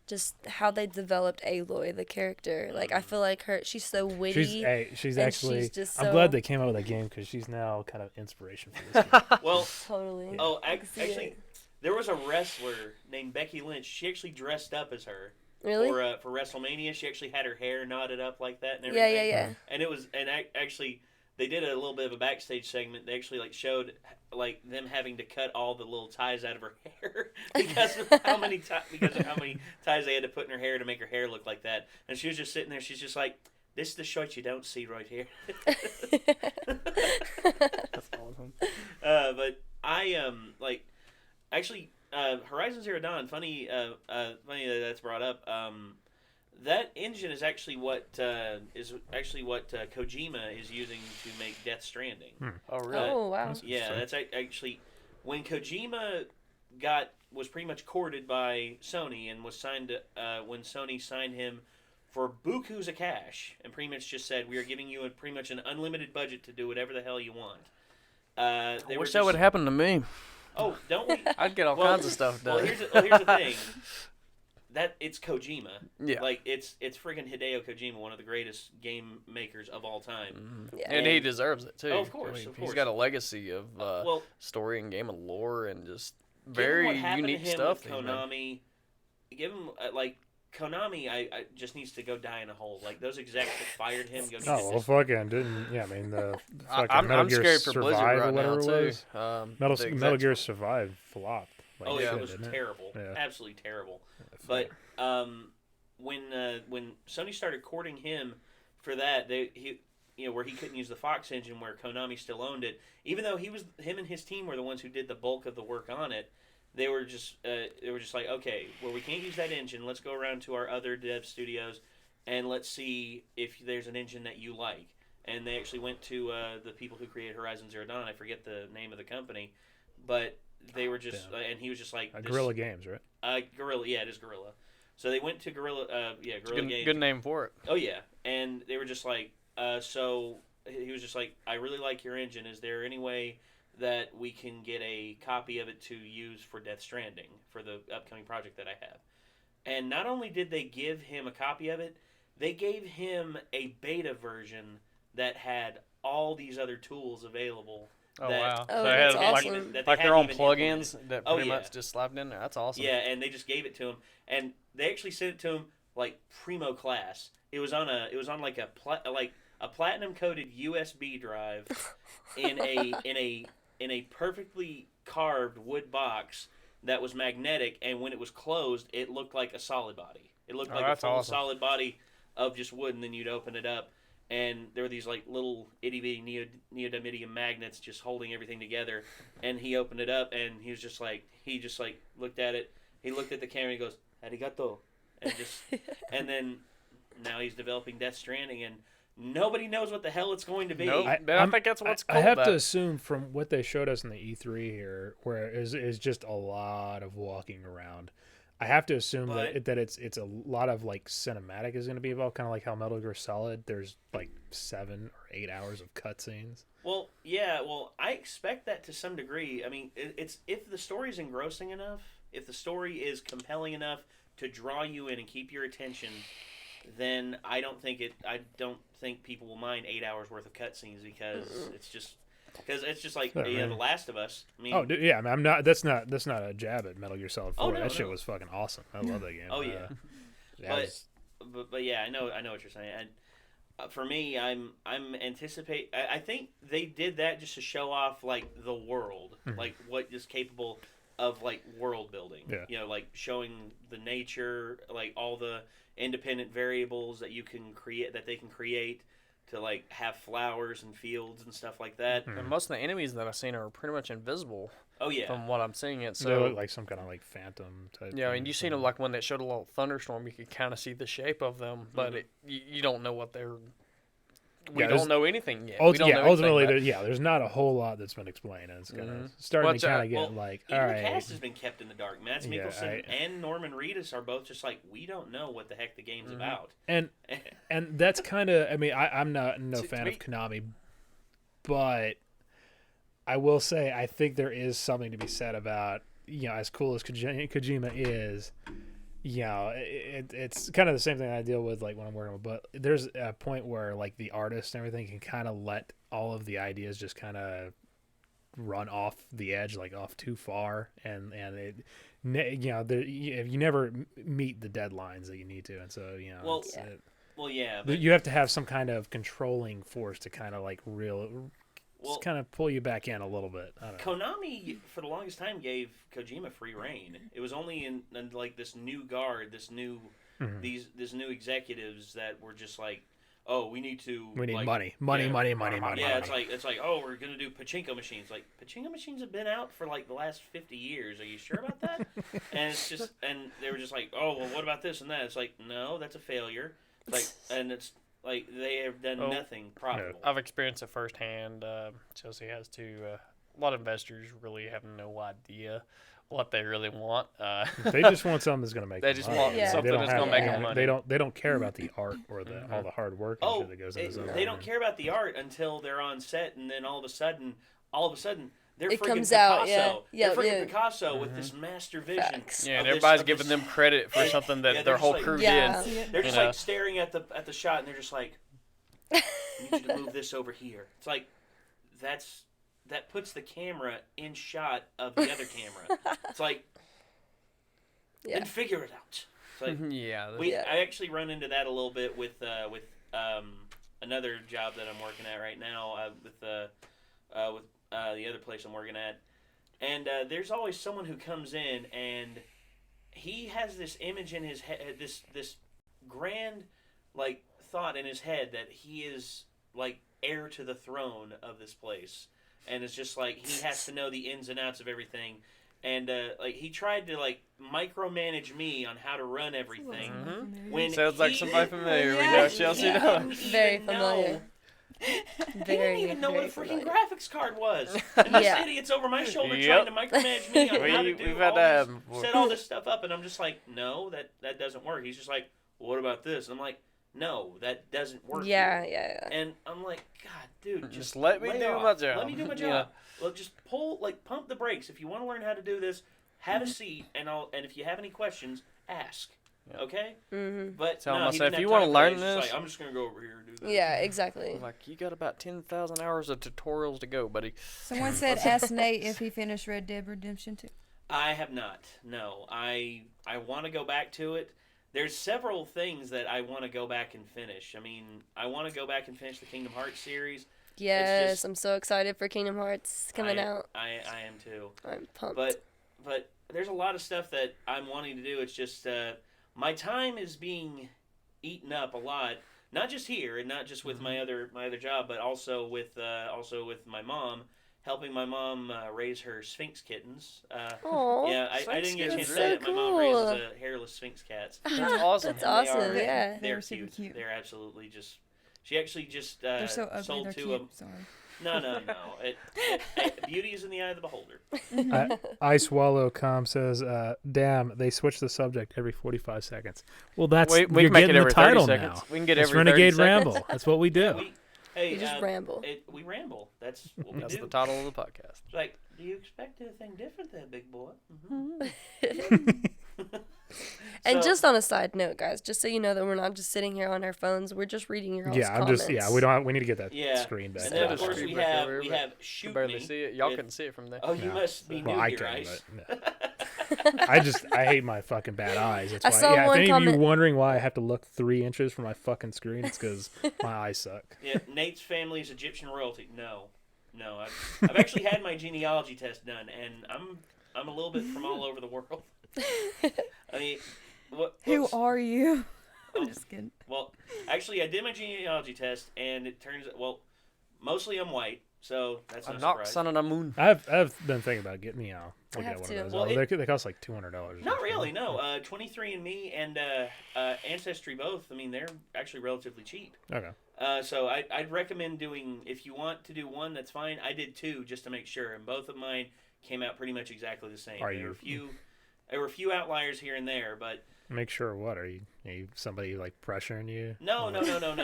just how they developed Aloy, the character. Like I feel like she's so witty. She's and actually. she's just I'm glad so- they came out with that game because she's now kind of inspiration for this game. Well, Totally. oh, I can see actually, it. there was a wrestler named Becky Lynch. She actually dressed up as her. Really? For WrestleMania, she actually had her hair knotted up like that and Yeah, everything. yeah. And it was, actually, they did a little bit of a backstage segment. They actually showed them having to cut all the little ties out of her hair because of how many ties they had to put in her hair to make her hair look like that. And she was just sitting there. She's just like, "This is the shot you don't see right here." That's awesome. But I actually Horizon Zero Dawn. Funny that that's brought up. That engine is actually what Kojima is using to make Death Stranding. Oh really? Oh wow. That's Yeah, that's actually when Kojima was pretty much courted by Sony and was signed when Sony signed him for bukus of cash and pretty much just said, we are giving you pretty much an unlimited budget to do whatever the hell you want. I wish that would happen to me. Oh, don't we? I'd get all Well- kinds of stuff Well, done. here's the thing. That it's Kojima. Yeah. Like it's freaking Hideo Kojima, one of the greatest game makers of all time. Yeah. And he deserves it too. Oh, of course, of He's course. got a legacy of Well, story and game of lore and just given very what happened unique to him stuff. with that he made. Konami, give him Konami, I just needs to go die in a hole. Like those execs that fired him. Go Oh well, fucking didn't. Yeah, I mean the fucking I'm Metal Gear scared for Blizzard Survive or right now whatever it too. was. The Metal execs- Gear Survive flopped. Like Oh shit, yeah, it was didn't terrible. Yeah. Absolutely terrible. But when Sony started courting him for that, where he couldn't use the Fox engine, where Konami still owned it, even though him and his team were the ones who did the bulk of the work on it. They were just like, okay, well, we can't use that engine. Let's go around to our other dev studios and let's see if there's an engine that you like. And they actually went to the people who created Horizon Zero Dawn. I forget the name of the company, but they were just, and he was just like, Guerrilla Games, right? Guerrilla, yeah, it is Guerrilla. So they went to Guerrilla, Guerrilla Games. Good name for it. Oh yeah, and they were just like, so he was just like, I really like your engine. Is there any way that we can get a copy of it to use for Death Stranding for the upcoming project that I have? And not only did they give him a copy of it, they gave him a beta version that had all these other tools available. Oh that- wow! Oh, So they that's had awesome. that they like their hadn't own even plugins implemented. that Oh, pretty yeah. much just slapped in there. That's awesome. Yeah, and they just gave it to him, and they actually sent it to him like primo class. It was on like a platinum coated USB drive in a perfectly carved wood box that was magnetic, and when it was closed, it looked like a solid body. It looked Oh, like a that's full awesome. solid body of just wood, and then you'd open it up, and there were these like little itty bitty neodymium magnets just holding everything together. And he opened it up, and he just looked at it. He looked at the camera, and he goes, "Arigato," and then now he's developing Death Stranding, and nobody knows what the hell it's going to be. Nope. I think that's what's I called. have that. to assume from what they showed us in the E3 here, where is just a lot of walking around. I have to assume that it's a lot of like cinematic is going to be involved, kind of like how Metal Gear Solid. There's like 7 or 8 hours of cutscenes. Well, yeah. Well, I expect that to some degree. I mean, it's if the story's engrossing enough, if the story is compelling enough to draw you in and keep your attention, then I don't think people will mind 8 hours worth of cutscenes because it's just like The Last of Us. I mean, Oh, dude, yeah. I mean, I'm not. That's not a jab at Metal Gear Solid 4. Oh, no, that shit no. was fucking awesome. I love that game. Oh, yeah. That was- but yeah, I know what you're saying. for me, I'm anticipate. I think they did that just to show off like the world, like what is capable of like world building. Yeah. You know, like showing the nature, like all the independent variables that you can create, that they can create to like have flowers and fields and stuff like that. And most of the enemies that I've seen are pretty much invisible. Oh yeah. From what I'm seeing it. They So look like some kind of like phantom type. yeah, thing and or you seen something. like when they showed a little thunderstorm, you could kind of see the shape of them, but you don't know what they're. We Yeah, there's- don't know anything yet. We don't know ultimately, anything there's not a whole lot that's been explained. And it's kind of starting Well, to it's, kind of get Well, like, even all the right. cast has been kept in the dark. Mads Yeah, Mikkelsen and Norman Reedus are both just like, we don't know what the heck the game's about. And that's kind of, I mean, I'm not no To fan me- of Konami, but I will say I think there is something to be said about, as cool as Kojima is, it's kind of the same thing I deal with like when I'm working with, but there's a point where like the artist and everything can kind of let all of the ideas just kind of run off the edge, like off too far, and you never meet the deadlines that you need to, and so Well, it's, well, yeah, but, you have to have some kind of controlling force to kind of like well, just kind of pull you back in a little bit. I don't know. Konami for the longest time gave Kojima free reign. It was only in like this new guard, this new executives that were just like, oh, we need Money. Yeah, it's like, oh, we're gonna do pachinko machines. Like pachinko machines have been out for like the last 50 years. Are you sure about that? And it's just, and they were just like, oh, well, what about this and that? It's like, no, that's a failure. Like, and it's like they have done nothing profitable. I've experienced it firsthand. Chelsea has too. A lot of investors really have no idea what they really want. They just want something that's going to make. They them just money. want Yeah. something They don't that's going to have- make them money. They don't care about the art or the all the hard work and Oh, shit that goes into something. they don't care about the art until they're on set, and then all of a sudden, they're It freaking comes Picasso. out, yeah. They're freaking Yeah. Picasso with this master vision. Facts. Yeah, and of this- everybody's of giving this- them credit for something that Yeah, their they're whole just crew like- Yeah. did. They're just You know? like staring at the shot, and they're just like, I need you to move this over here. It's like that puts the camera in shot of the other camera. It's like, then figure it out. It's like, Yeah. I actually run into that a little bit with another job that I'm working at right now with the other place I'm working at, and there's always someone who comes in and he has this image in his head, this grand like thought in his head that he is like heir to the throne of this place, and it's just like he has to know the ins and outs of everything. And like he tried to like micromanage me on how to run everything. When Sounds like he somebody familiar. We Yeah. know Chelsea. he Know. didn't Very even know- familiar. He Very, didn't even know what a very freaking familiar. graphics card was. And this Yeah. idiot's over my shoulder Yep. trying to micromanage me on how to do We've had all that this, happen before. set all this stuff up, and I'm just like, no, that doesn't work. He's just like, well, what about this? And I'm like, no, that doesn't work. Yeah, here. yeah. And I'm like, God, dude, Just let me lay do off. my job. Let me do my Yeah. job. Look, just pump the brakes. If you want to learn how to do this, have a seat, and if you have any questions, ask. Yeah. Okay? Mm-hmm. But Tell no, him, he I said, didn't if have you wanna time for it. learn He's just this- like, I'm just gonna go over here and do this. Yeah, exactly. Like, you got about 10,000 hours of tutorials to go, buddy. Someone said ask Nate if he finished Red Dead Redemption 2. I have not. No, I want to go back to it. There's several things that I want to go back and finish. I mean, I want to go back and finish the Kingdom Hearts series. Yes, just- I'm so excited for Kingdom Hearts coming out. I am too. I'm pumped. But there's a lot of stuff that I'm wanting to do. It's just my time is being eaten up a lot. Not just here, and not just with my other job, but also with my mom, helping my mom raise her Sphinx kittens. Aw, Yeah, I didn't get a chance to that's say so that. My mom cool. raises hairless Sphinx cats. That's awesome. That's And they awesome, are- yeah. They're They're super cute. cute. They're absolutely just. She actually just They're so ugly. sold They're two cute. of them. Sorry. No. Beauty is in the eye of the beholder. iSwallowcom says, "Damn, they switch the subject every 45 seconds." Well, that's We you're can make it getting every the title 30 now. seconds. We can get It's every 30 Renegade seconds. Ramble. That's what we do. Hey, We just ramble. We ramble. That's what we That's do. the title of the podcast. It's like, do you expect anything different, there, big boy? And So- just on a side note, guys, just so you know that we're not just sitting here on our phones, we're just reading your all's comments. We need to get that Yeah. screen back. And then Yeah. of course Screen we back have over, we but have You shoot can barely me. see it. Y'all with- couldn't see it from there. Oh, you No. must be new Well, I here, can, Ice. but no. I hate my fucking bad eyes. That's I why. saw Yeah, if one any of you comment- wondering why I have to look 3 inches from my fucking screen, it's because my eyes suck. Yeah, Nate's family is Egyptian royalty. No. I've actually had my genealogy test done, and I'm a little bit from all over the world. I mean, Who are you? Oh, I'm just kidding. Well, actually, I did my genealogy test, and it turns out, well, mostly I'm white, so that's no I'm not surprise. son of the moon. I've been thinking about getting me out. I have one to. of those. Well, They cost like $200. Not really, no. 23andMe and Ancestry both, I mean, they're actually relatively cheap. Okay. So I'd recommend doing, if you want to do one, that's fine. I did 2 just to make sure, and both of mine came out pretty much exactly the same. There were a few outliers here and there, but Make sure what? Are you somebody like pressuring you? no.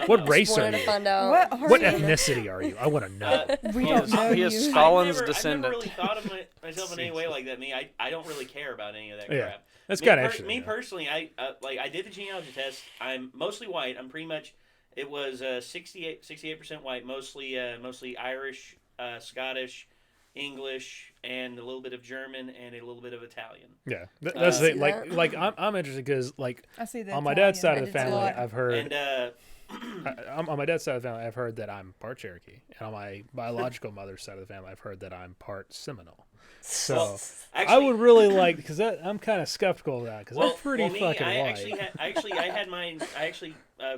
What race Just are wanted to you? find out. What ethnicity are you? I want to know. We don't know He you. is Stalin's I've descendant. never really thought of myself in any way like that. I don't really care about any of that Yeah. crap. That's Me kind of per- interesting. Me though. personally, I did the genealogy test. I'm mostly white. I'm pretty much. It was 68% white, mostly Irish, Scottish, English, and a little bit of German and a little bit of Italian. Yeah, that's see the, that. like I'm interested because like I see that. on my dad's side I of the did too. family, I've heard And on my dad's side of the family, I've heard that I'm part Cherokee, and on my biological mother's side of the family, I've heard that I'm part Seminole. So Well, I actually, would really like because I'm kind of skeptical of that because I'm pretty me, fucking I white. I had mine.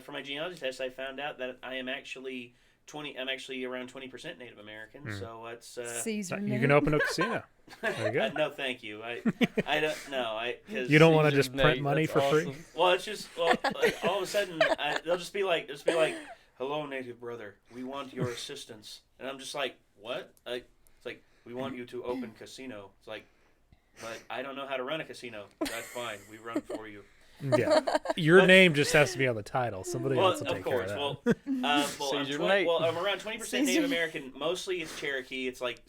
For my genealogy test, I found out that I am actually 20. I'm actually around 20% Native American. So that's Caesar. You can open a casino. There you go. no, thank you. I don't know. Cause You don't want to Caesar's just print Nate, money that's for free. awesome. Well, it's just like, all of a sudden they'll just be like, "Hello, native brother. We want your assistance." And I'm just like, "What?" It's like, "We want you to open casino." It's like, "But I don't know how to run a casino." That's fine. We run for you. Yeah, your name just has to be on the title. Somebody Well, else will of take course. care of Well, Caesar Nate. I'm around 20% Native American. Mostly it's Cherokee. It's like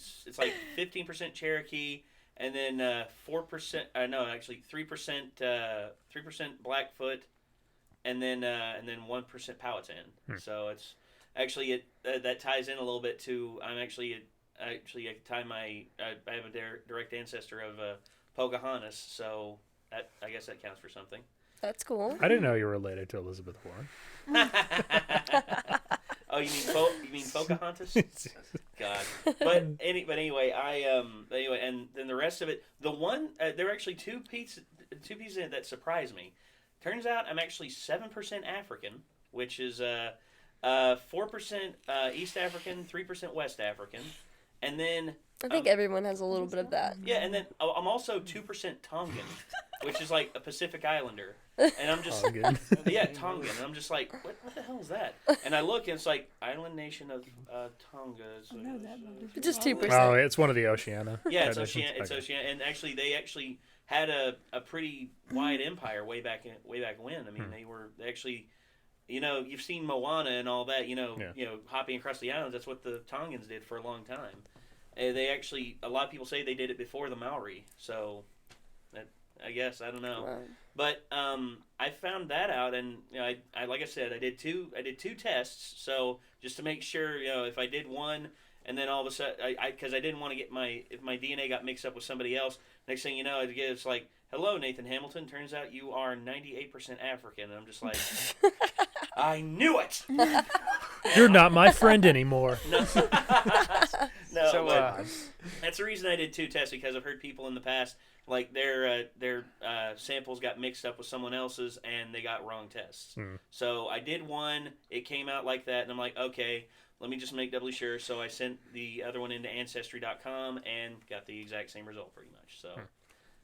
15% Cherokee, and then 4%. No, actually 3%. 3% Blackfoot, and then 1% Powhatan. So it's actually that ties in a little bit to. I tie my. I have a direct ancestor of Pocahontas, so I guess that counts for something. That's cool. that. I didn't know you were related to Elizabeth Warren. Oh, you mean Pocahontas? God. But anyway, anyway, and then the rest of it. The one there were actually two pieces in it that surprised me. Turns out I'm actually 7% African, which is 4% East African, 3% West African, and then I think everyone has a little bit of that. yeah, and then I'm also 2% Tongan, which is like a Pacific Islander, and I'm just Tongan. yeah, Tongan, and I'm just like, what the hell is that? And I look, and it's like island nation of Tonga. It's just 2%. Oh, it's one of the Oceania. Yeah, it's traditions. Oceania. It's Okay. Oceania, and actually, they actually had a pretty wide empire way back when. I mean, they actually, you've seen Moana and all that. Yeah. Hopping across the islands. That's what the Tongans did for a long time. They actually, a lot of people say they did it before the Maori. So, I guess I don't know. Wow. But I found that out, and I like I said, I did two tests. So just to make sure, if I did one, and then all of a sudden, because I didn't want to get if my DNA got mixed up with somebody else. Next thing you know, it's like, "Hello, Nathan Hamilton. Turns out you are 98% African." And I'm just like, I knew it. You're not my friend anymore. No, So, but that's the reason I did 2 tests, because I've heard people in the past, like their samples got mixed up with someone else's and they got wrong tests. So I did one, it came out like that, and I'm like, okay, let me just make doubly sure. So I sent the other one into Ancestry.com and got the exact same result pretty much. So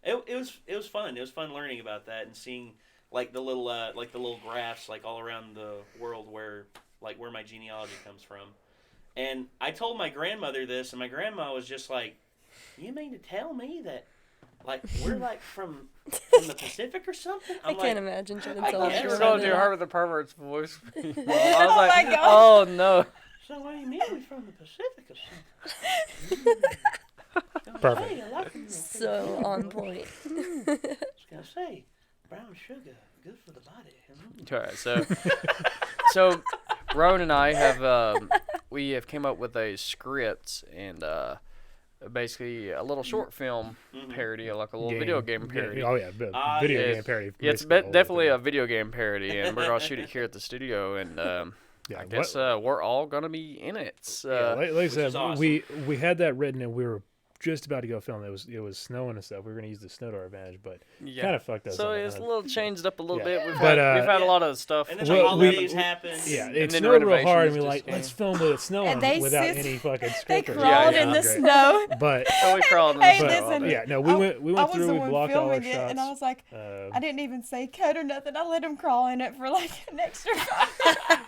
it was fun. It was fun learning about that and seeing like the little graphs like all around the world where my genealogy comes from. And I told my grandmother this, and my grandma was just like, "You mean to tell me that, like, we're like from the Pacific or something?" I can't imagine trying to I tell guess. us You You're were right. going to her with the pervert's voice. I was Oh like, my God. oh no. So what do you mean we from the Pacific or something? Perfect. Hey, I like them. So on point. I was gonna say, brown sugar, good for the body. All right, so Rowan and I have we have came up with a script, and basically a little short film parody, like a little video game parody. Oh yeah, video yeah. game parody. Yeah, it's basically the whole definitely thing. a video game parody, and we're gonna shoot it here at the studio, and Yeah, I guess we're all gonna be in it. like I said, is awesome. we had that written and we were just about to go film. It was snowing and stuff. We were gonna use the snow to our advantage, but kind of fucked us. So on it's it. a little changed up a little Yeah. bit. We've But, had a lot of stuff. And then Well, the holidays happen. Yeah, And it then snowed real hard, and renovations we were like, just let's came. film with it snowing And they without sit- any fucking They scripters. crawled yeah, in the great. snow. But So we crawled in Hey, the snow listen. all day. yeah, no, I we was went the through, we one blocked all our filming it, shots. and I was like, I didn't even say cut or nothing. I let them crawl in it for like an extra.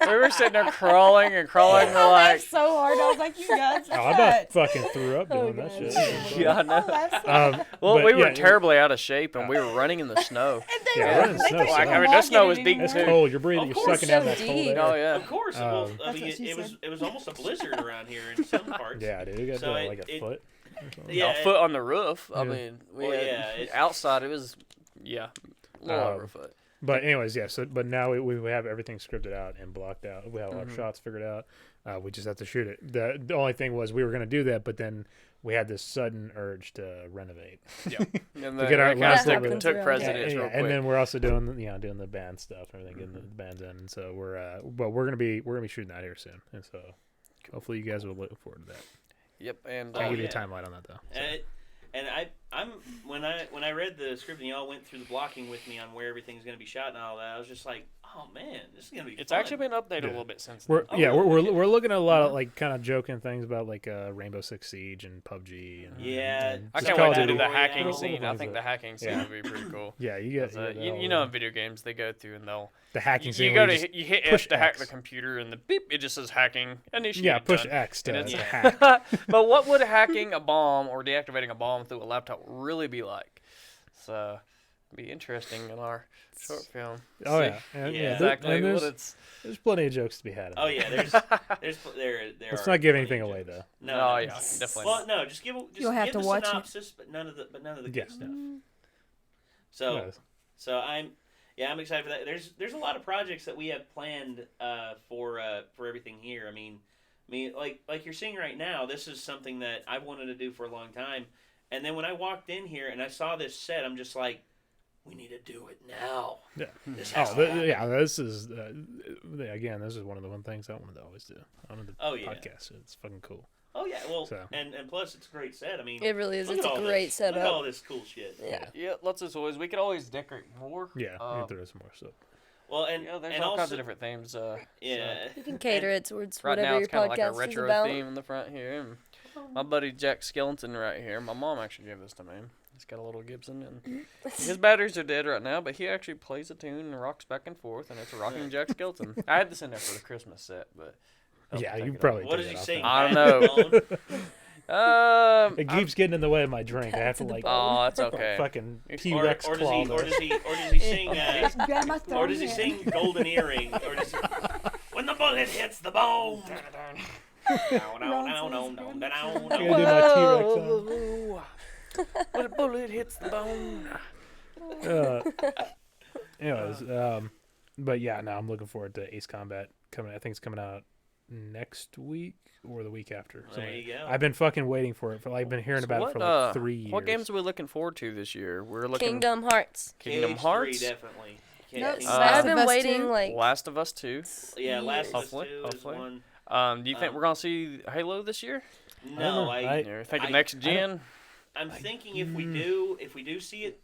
We were sitting there crawling and crawling. We're I like, laughed so hard. I was like, you guys, Oh, I about cut. fucking threw up doing that shit. yeah, I I know. laughed so hard. Well, but we were yeah, terribly out of shape, and we were running in the snow. And they Yeah, were, running they snow couldn't sucks. even I mean, walk the snow in was deep, anymore. It's too. cold. You're breathing. Of You're course, sucking down so that cold deep. air. Oh yeah. Of course, Um, I That's mean, what she it was said. it was almost a blizzard around here in some parts. Yeah, dude, you got So like a it- foot. or something. Yeah, A foot on the roof. I Yeah. mean, Well, yeah, it's- outside it was, a little over a foot. But anyways, yeah. So, but now we have everything scripted out and blocked out. We have all our shots figured out. We just have to shoot it. The only thing was we were gonna do that, but then we had this sudden urge to renovate. Yeah. And get our that last kinda little bit took of- precedence Yeah, real quick. and then we're also doing doing the band stuff and everything, getting the bands in, and so we're gonna be shooting that here soon, and so hopefully you guys will look forward to that. Yep. And Can't give you yeah. a timeline on that though. So. And I'm when I read the script and y'all went through the blocking with me on where everything's gonna be shot and all that, I was just like, oh man, this is gonna be. it's fun. actually been updated Yeah. a little bit since. We're then. we're looking at a lot of like kind of joking things about like Rainbow Six Siege and PUBG and Yeah, and I just can't Call wait of to do Duty. the hacking Royale. scene. I think the hacking scene Yeah. would be pretty cool. Yeah, you get, 'Cause, you you know, in video games they go through and they'll the hacking you scene. go where to you just you hit push F to hack X. the computer and the beep it just says hacking initiated. Yeah, push done. X to, And to it's- hack. But what would hacking a bomb or deactivating a bomb through a laptop really be like? So, it'd be interesting in our short film. Oh See yeah, and, Yeah. yeah. exactly And what there's, it's. there's plenty of jokes to be had. in Oh it. yeah, there Let's are not give plenty anything of away jokes. though. No, Oh no. yeah, definitely. Well, no, just give You'll have give to the watch it. synopsis, but none of the Yeah. good stuff. So so I'm excited for that. There's a lot of projects that we have planned for everything here. I mean like you're seeing right now, this is something that I've wanted to do for a long time. And then when I walked in here and I saw this set, I'm just like, we need to do it now. Yeah. This has Oh, to happen. yeah. This is again. This is one of the things I wanted to always do. I wanted to Oh, yeah. podcast. It's fucking cool. Oh yeah, well, So. and plus it's a great set. I mean, It really is. look It's at a all great this. Look at all setup. this cool shit. Yeah. Yeah, lots of toys. We could always decorate more. Yeah, Um, there is some more stuff. Well, and Yeah, there's and all also, kinds of different themes. Yeah, You can cater it towards Right whatever now, your it's kind of like a podcast is retro about. theme in the front here. And my buddy Jack Skellington right here. My mom actually gave this to me. He's got a little Gibson, and his batteries are dead right now, but he actually plays a tune and rocks back and forth, and it's a rocking Jack Skellington. I had this in there for the Christmas set, but I'll Yeah, take you it probably. What did does he that sing? off I don't Bad know. It keeps getting in the way of my drink. I have to to the like Oh, that's okay. fucking Or- T or, Rex or claw. does he sing Grab my or thumb does he here. sing Golden Earring or does he, when the bullet hits the bone? No, no, no, no, no, no, I no. gotta do my T Rex on. Whoa. When a bullet hits the bone. Anyways, but yeah, no, I'm looking forward to Ace Combat coming. I think it's coming out next week or the week after. There something. you go. I've been fucking waiting for it. I've been hearing about it for like 3 years. What games are we looking forward to this year? We're looking Kingdom Hearts. Kingdom Cage Hearts, 3, definitely. No, Kingdom I've I've Last been of Us waiting 2? like Last of Us 2. Yeah, Last of Us 2 Hopefully. is one. Do you think we're gonna see Halo this year? No, know. You're thinking I- next gen? I'm thinking if we do see it,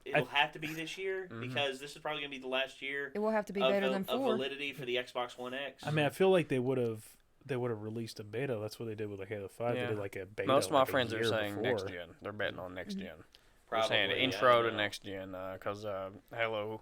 it'll have to be this year because this is probably gonna be the last year It will have to be of, better than of 4. validity for the Xbox One X. I mean, I feel like they would have released a beta. That's what they did with like Halo 5. Yeah. They did like a beta. Most of my like, a friends are year saying before. next gen. They're betting on next gen. Probably, They're saying I intro don't to know. next gen because Halo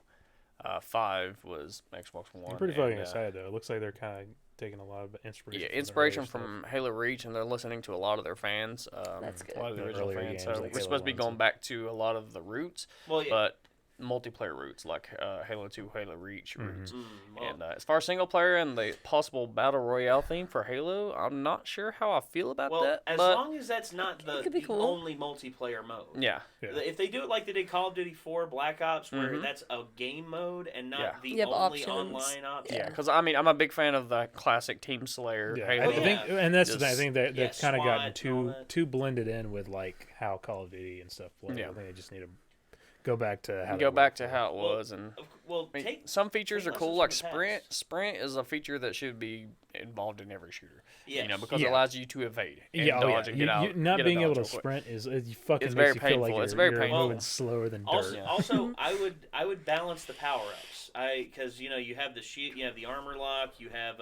5 was Xbox One. I'm pretty fucking and, excited though. It looks like they're kind of taking a lot of inspiration. Yeah, from their inspiration earlier stuff. from Halo Reach, and they're listening to a lot of their fans. That's good. A lot of the The original earlier fans. games, So like we're Halo supposed to be 1, going so- back to a lot of the roots, Well, yeah, but multiplayer routes like Halo 2, Halo Reach routes. Well, And as far as single player and the possible battle royale theme for Halo, I'm not sure how I feel about well, that. as but long as that's not the could be cool. only multiplayer mode. yeah, Yeah. If they do it like they did Call of Duty 4 Black Ops, where Mhm. that's a game mode and not Yeah. the You have only options. online option. yeah, because I mean, I'm a big fan of the classic Team Slayer Yeah, Halo. I think, and that's the thing. I Just- think that yeah, they've kind of SWAT gotten and all too that. blended in with like how Call of Duty and stuff play. Yeah. I think they just need to go back to how. they Go back were to before. how it Well, was, and Well, I mean, take some features take are cool, lessons like from the sprint. past. Sprint is a feature that should be involved in every shooter. yes. You know, because it Yeah. allows you to evade and Yeah, dodge and get out. not get a being able dodge to real quick. sprint is you fucking It's makes very you feel like painful. you're, It's very you're painful. moving slower than dirt. Also, I would balance the power ups. Because you have the shield, you have the armor lock, you have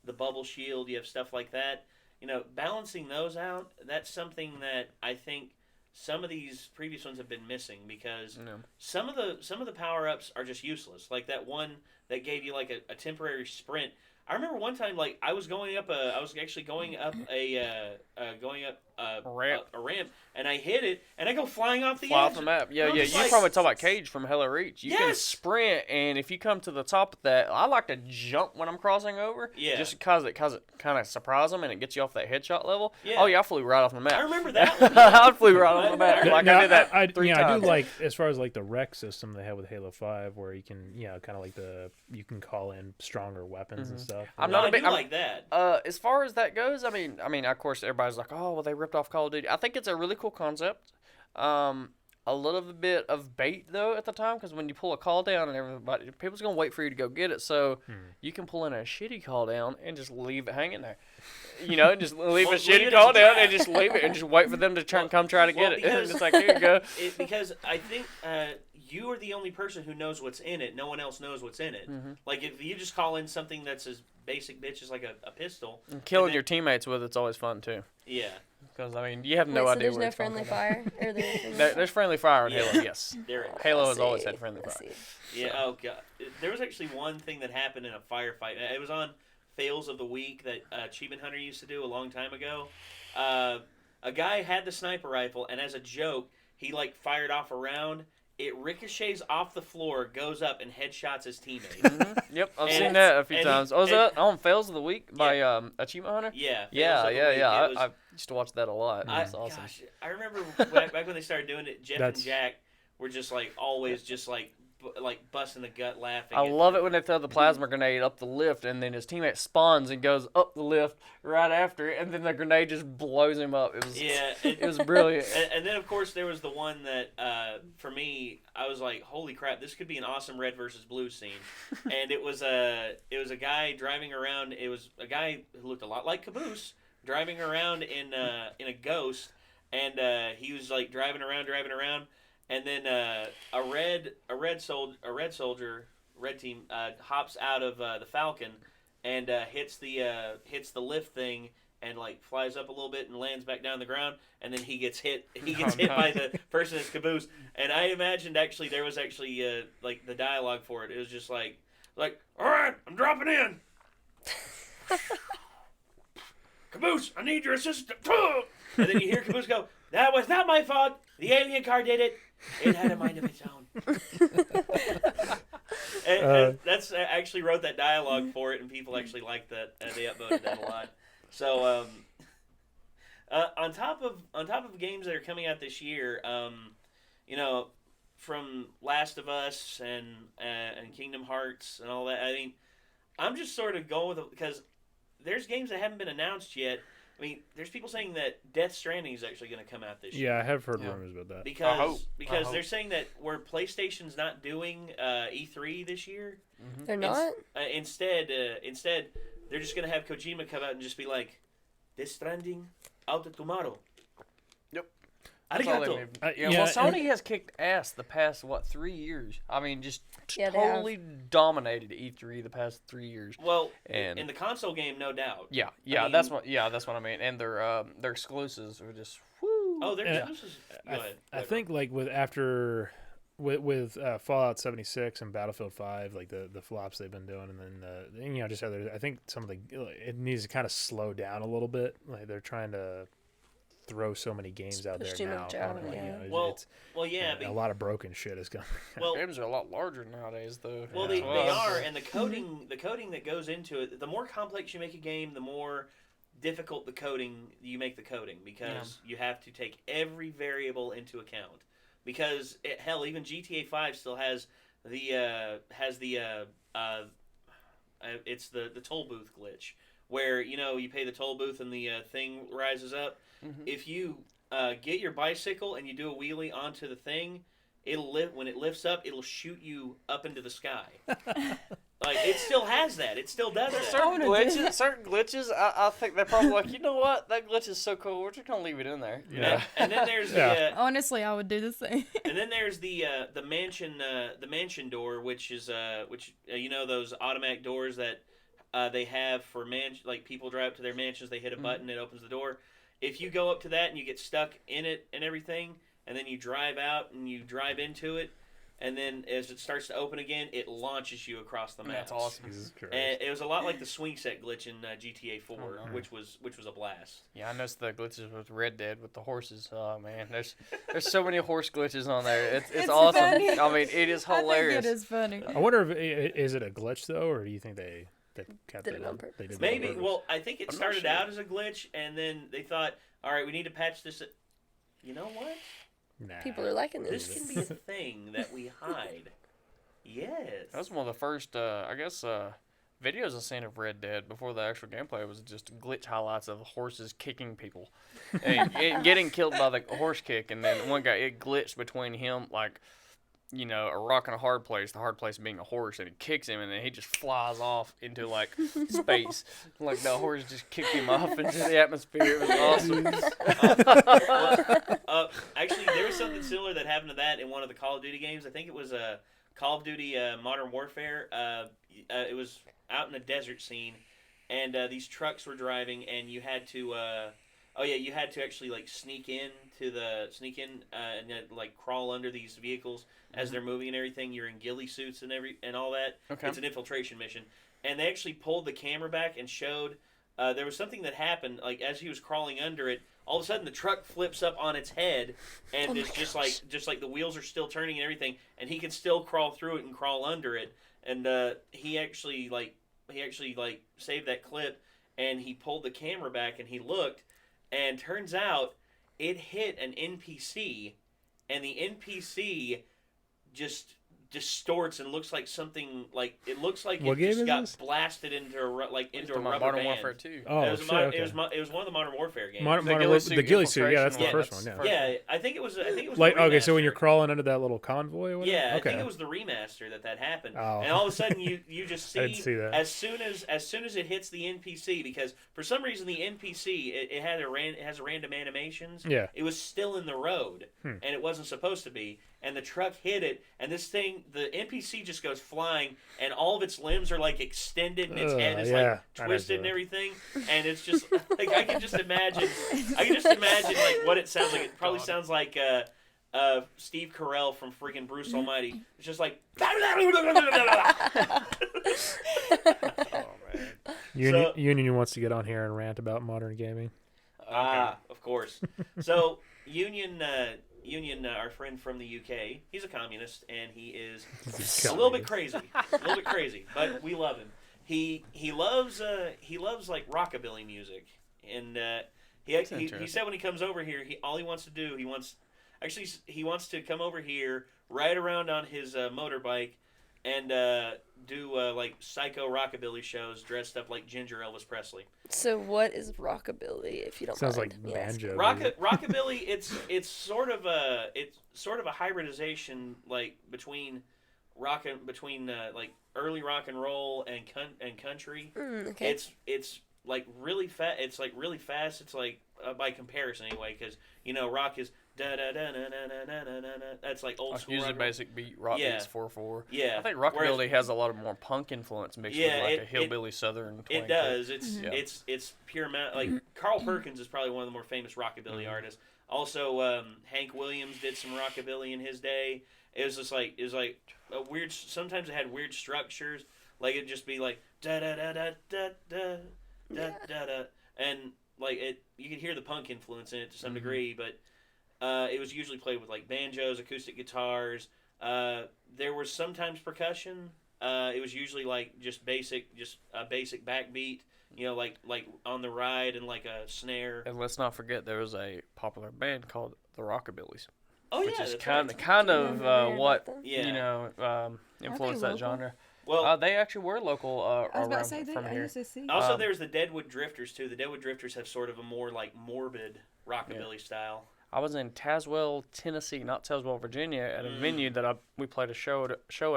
the bubble shield, you have stuff like that. Balancing those out, that's something that I think some of these previous ones have been missing, because Yeah. some of the power ups are just useless. Like that one that gave you like a temporary sprint. I remember one time, like I was actually going up a ramp, and I hit it, and I go flying off the Fly edge. off the map. Yeah, I'm yeah. just You like- probably talk about Cage from Halo Reach. You can Yes! sprint, and if you come to the top of that, I like to jump when I'm crossing over. Yeah. Just because it kind of surprises them and it gets you off that headshot level. Yeah. Oh yeah, I flew right off the map. I remember that one. I flew right off the map. Like Now, I did that I 3 I times. do like as far as like the rec system they have with Halo 5, where you can kind of like you can call in stronger weapons and stuff. I'm No, not a I big- do I'm- like that. As far as that goes, I mean, of course, everybody's like, oh, well, they ripped off Call of Duty. I think it's a really cool concept. A little bit of bait though at the time, because when you pull a call down and everybody, people's gonna wait for you to go get it. So you can pull in a shitty call down and just leave it hanging there. Just leave Well, a leave shitty it call as a down trap. and just leave it and just wait for them to come try to get it. because- It's like, here you go. Because I think you are the only person who knows what's in it. No one else knows what's in it. Like if you just call in something that's as basic bitch as like a pistol. And killing and then- your teammates with it's always fun too. Yeah, Because I mean, you have no Wait, so idea there's where no it's coming friendly from. fire? Or There's friendly fire in Yeah. Halo. Yes, there it is. Halo I has always see, had friendly I fire. see. Yeah. Oh god, there was actually one thing that happened in a firefight. It was on Fails of the Week that Achievement Hunter used to do a long time ago. A guy had the sniper rifle, and as a joke, he like fired off a round. It ricochets off the floor, goes up, and headshots his teammate. Yep, I've And seen it's- that a few and times. he- Was and- that on Fails of the Week by Achievement Hunter? Yeah. Fails Yeah, of the yeah, Week. yeah. It was- I used to watch that a lot. I, That's awesome. Gosh, I remember back when they started doing it, Jeff and That's- Jack were just like always just like busting the gut laughing. I at- love it when they throw the plasma grenade up the lift, and then his teammate spawns and goes up the lift right after it, and then the grenade just blows him up. It was Yeah, it was brilliant. And then of course there was the one that for me I was like, holy crap, this could be an awesome red versus blue scene. And it was a guy driving around. It was a guy who looked a lot like Caboose driving around in a Ghost, and he was like driving around, and then a red team hops out of the Falcon and hits the lift thing and like flies up a little bit and lands back down on the ground, and then he gets hit by the person that's Caboose. And I imagined actually there was actually like the dialogue for it. It was just like all right, I'm dropping in. Caboose, I need your assistance. And then you hear Caboose go, "That was not my fault. The alien car did it. It had a mind of its own." and that's I actually wrote that dialogue for it, and people actually liked that. They upvoted that a lot. So on top of games that are coming out this year, from Last of Us and Kingdom Hearts and all that. I mean, I'm just sort of going with it because there's games that haven't been announced yet. I mean, there's people saying that Death Stranding is actually going to come out this year. Yeah, I have heard Yeah. rumors about that. Because I hope. they're saying that where PlayStation's not doing E3 this year, They're not? instead they're just going to have Kojima come out and just be like, Death Stranding out tomorrow. Yep. That's all they Arigato. need. Yeah, Well, and- Sony has kicked ass the past 3 years. I mean, just Yeah, they have. totally dominated E3 the past 3 years. Well, And in the console game, no doubt. yeah, mean- that's what I mean. And their exclusives are just whoo. Oh, they're Yeah. exclusives. Go ahead. I think like with Fallout 76 and Battlefield 5, like the flops they've been doing, and then just other. I think some of it needs to kind of slow down a little bit. Like they're trying to throw so many games out there push too now. much out, Like, yeah. you know, Well, it's, yeah, a lot of broken shit is coming. well, Games are a lot larger nowadays, though. Well, Yeah. they are, and the coding that goes into it. The more complex you make a game, the more difficult the coding you make the coding, because you have to take every variable into account. Because hell, even GTA 5 still has the it's the toll booth glitch, where you pay the toll booth and the thing rises up. Mm-hmm. If you get your bicycle and you do a wheelie onto the thing, when it lifts up, it'll shoot you up into the sky. Like, it still has that. It still does that. Certain glitches, I think they're probably like, you know what, that glitch is so cool, we're just gonna leave it in there. Yeah. And then there's Honestly, I would do the same. and then there's the mansion door, which is those automatic doors that they have for like people drive up to their mansions, they hit a button, it opens the door. If you go up to that and you get stuck in it and everything, and then you drive out and you drive into it, and then as it starts to open again, it launches you across the map. That's awesome. Jesus Christ. And it was a lot like the swing set glitch in GTA 4, Oh, no. which was a blast. Yeah, I noticed the glitches with Red Dead with the horses. Oh man, there's so many horse glitches on there. It's awesome. funny. I mean, it is hilarious. I think it is funny. I wonder if is it a glitch though, or do you think they kept Did it it on on purpose. They did it on Maybe. purpose? Well, I think it I'm not started sure. out as a glitch, and then they thought, all right, we need to patch this. You know what? Nah. People are liking This this. can be a thing that we hide. Yes. That was one of the first, videos I seen of Red Dead before the actual gameplay. Was just glitch highlights of horses kicking people and getting killed by the horse kick. And then one guy, it glitched between him, like, a rock and a hard place, the hard place being a horse, and he kicks him, and then he just flies off into, like, space. Like, the horse just kicked him off into the atmosphere. It was awesome. Actually, there was something similar that happened to that in one of the Call of Duty games. I think it was Call of Duty Modern Warfare. It was out in a desert scene, and these trucks were driving, and you had to you had to actually like sneak in and then, like crawl under these vehicles as they're moving and everything. You're in ghillie suits and all that. Okay. It's an infiltration mission, and they actually pulled the camera back and showed there was something that happened. Like as he was crawling under it, all of a sudden the truck flips up on its head, and it's just like the wheels are still turning and everything, and he can still crawl through it and crawl under it. And he actually saved that clip, and he pulled the camera back and he looked, and turns out it hit an NPC, and the NPC just distorts and looks like something like it looks like What it game just is got this? blasted into a rubber Modern band. Warfare 2. Oh, it was shit, it okay. was one of the Modern Warfare games. The ghillie suit, yeah, that's the Yeah, first that's one, yeah. the Yeah, I think it was Like, the okay, so when you're remaster. crawling under that little convoy or whatever? Yeah, I okay. think it was the remaster that happened, Oh. and all of a sudden you just I didn't see, see that. as soon as it hits the NPC, because for some reason the NPC it has random animations. Yeah. It was still in the road, and it wasn't supposed to be, and the truck hit it, and the NPC just goes flying, and all of its limbs are like extended, and its head is yeah, like I know twisted and that. everything, and it's just like I can just imagine like what it sounds like. It probably sounds like Steve Carell from freaking Bruce Almighty. It's just like. Oh, man. Union wants to get on here and rant about modern gaming. Of course. So Union, our friend from the UK, he's a communist, and he is a little bit crazy, but we love him. He loves like rockabilly music, and he said when he comes over here, he wants to come over here, ride around on his motorbike, and do like psycho rockabilly shows dressed up like Ginger Elvis Presley. So what is rockabilly, if you don't Sounds mind like me asking? banjo. Rockabilly, it's sort of a hybridization like between like early rock and roll and country. Okay. It's like really fast. It's like really fast. It's like by comparison anyway, because rock is da da da da da da da da. That's like old school. Usually rock. basic beat, rock Yeah. beats 4/4. Yeah. I think rockabilly has a lot of more punk influence mixed with like a hillbilly southern twang. It does. Yeah. It's pure like Carl Perkins is probably one of the more famous rockabilly artists. Also, Hank Williams did some rockabilly in his day. It was like a weird. Sometimes it had weird structures. Like it'd just be like da da da da da da da da da, and like it. You could hear the punk influence in it to some degree, but it was usually played with like banjos, acoustic guitars. There was sometimes percussion. It was usually like just a basic backbeat. Like on the ride and like a snare. And let's not forget there was a popular band called the Rockabillys. Oh which yeah, is that's kind right. of what Yeah. influenced that local? genre. Well, They actually were local I was about around to say from I here. used to see. also there's the Deadwood Drifters too. The Deadwood Drifters have sort of a more like morbid rockabilly style. I was in Tazewell, Tennessee, not Tazewell, Virginia, at a venue that we played a show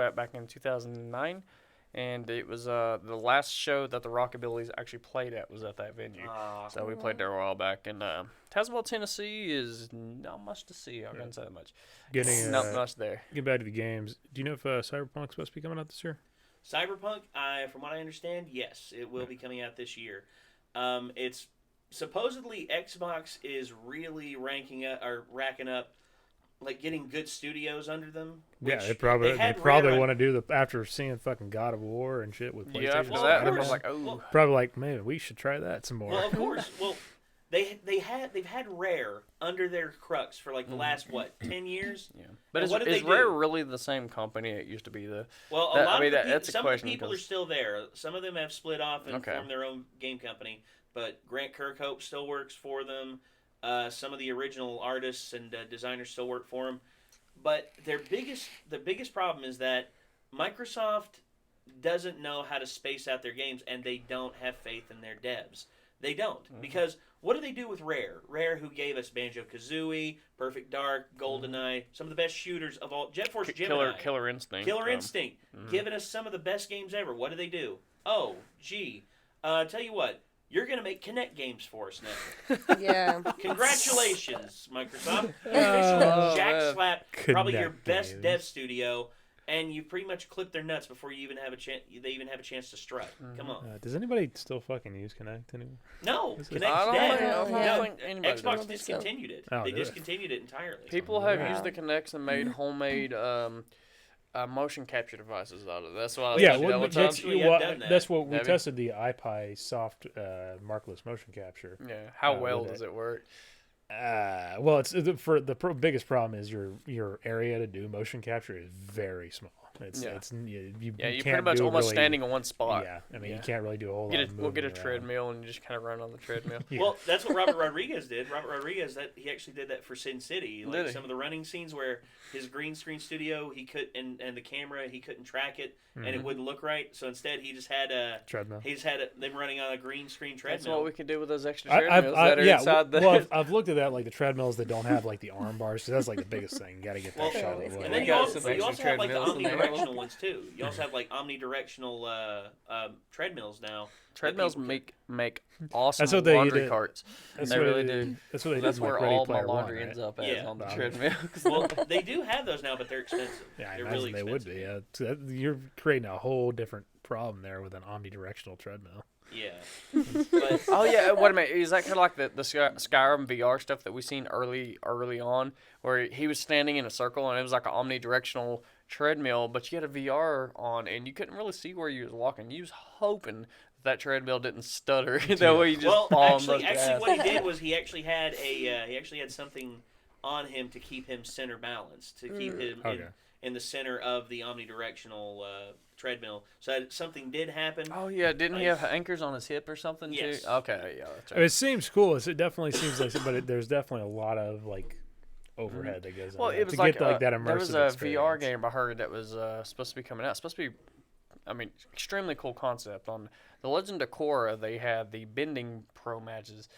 at back in 2009, and it was the last show that the Rockabillys actually played at was at that venue. So we played there a while back, and Tazewell, Tennessee is not much to see. I can say that much. Not much there. Getting back to the games, do you know if Cyberpunk's supposed to be coming out this year? Cyberpunk, from what I understand, yes, it will be coming out this year. It's supposedly Xbox is really racking up, like getting good studios under them. Yeah, which they probably Rare want to do after seeing fucking God of War and shit with PlayStation. Yeah, after Well, that, of everyone's course. like, oh. Well, Probably like, man, we should try that some more. Well, of course. Well, they've had Rare under their crux for like the last 10 years. Yeah, but And what did is they Rare do? really the same company it used to be? Well, That's a some of question, the people are 'cause- still there. Some of them have split off and Okay. formed their own game company. But Grant Kirkhope still works for them. Some of the original artists and designers still work for them. But the biggest problem is that Microsoft doesn't know how to space out their games, and they don't have faith in their devs. They don't. Because what do they do with Rare? Rare, who gave us Banjo-Kazooie, Perfect Dark, GoldenEye, some of the best shooters of all. Jet Force Gemini. Killer Instinct. Killer Instinct, giving us some of the best games ever. What do? Oh, gee. Tell you what, you're going to make Kinect games for us now. Yeah. Congratulations, Microsoft. You officially jack slap probably your Kinect best games. dev studio, and you pretty much clipped their nuts before you even have a chance. They even have a chance to strut. Come on. Does anybody still fucking use Kinect anymore? No, Is Kinect's it- I don't dead. think- I No, think anybody Xbox does. discontinued it. Oh, They did it? discontinued it entirely. People have Yeah. used the Kinects and made homemade motion capture devices out of it. That's why I was Yeah, telling you that well, one time. that's what we Have you? tested the iPi soft markless motion capture. Yeah, how well with does it. it work? Well, it's biggest problem is your area to do motion capture is very small. You Yeah, can't you're pretty much do almost really, standing in one spot. Yeah, I mean Yeah. you can't really do a whole lot. We'll get a moving around. treadmill and you just kind of run on the treadmill. Yeah. Well, that's what Robert Rodriguez did. Robert Rodriguez, he actually did that for Sin City. Like Did he? some of the running scenes where his green screen studio, he could and the camera, he couldn't track it and it wouldn't look right. So instead, he just had Treadmill. them running on a green screen That's treadmill. what we can do with those extra I've, treadmills that are yeah, inside the. well, I've looked at that, like the treadmills that don't have like the arm bars. So that's like the biggest thing. You got to get that Well, shot of the and way. then We you got also, some you extra also have like the treadmills in there. omnidirectional ones too. You also have like omnidirectional treadmills now. Treadmills people can- make awesome That's what they laundry did. carts. That's They what really they do. That's what they That's did in, where like, Ready all my Player laundry One, ends right? up as Yeah. on the Wow. treadmill. Well, they do have those now, but they're expensive. Yeah, I they're imagine really they expensive. would be. You're creating a whole different problem there with an omnidirectional treadmill. Yeah. But Oh yeah, wait a minute. Is that kind of like the Skyrim VR stuff that we seen early on, where he was standing in a circle and it was like an omnidirectional treadmill, but you had a VR on and you couldn't really see where you was walking. You was hoping that treadmill didn't stutter. That way you just well, fall actually, on the what he did was he actually had something on him to keep him center balanced, to keep him Okay. in the center of the omnidirectional treadmill. So that something did happen. Oh yeah, didn't he have anchors on his hip or something Yes. too? Okay, yeah, that's I right. mean, it seems cool. It definitely seems like, but there's definitely a lot of like overhead that goes on. Well, that it was to like get like that there immersive was a VR experience. game I heard that was supposed to be coming out. Supposed to be, I mean, extremely cool concept. On The Legend of Korra, they had the bending pro matches.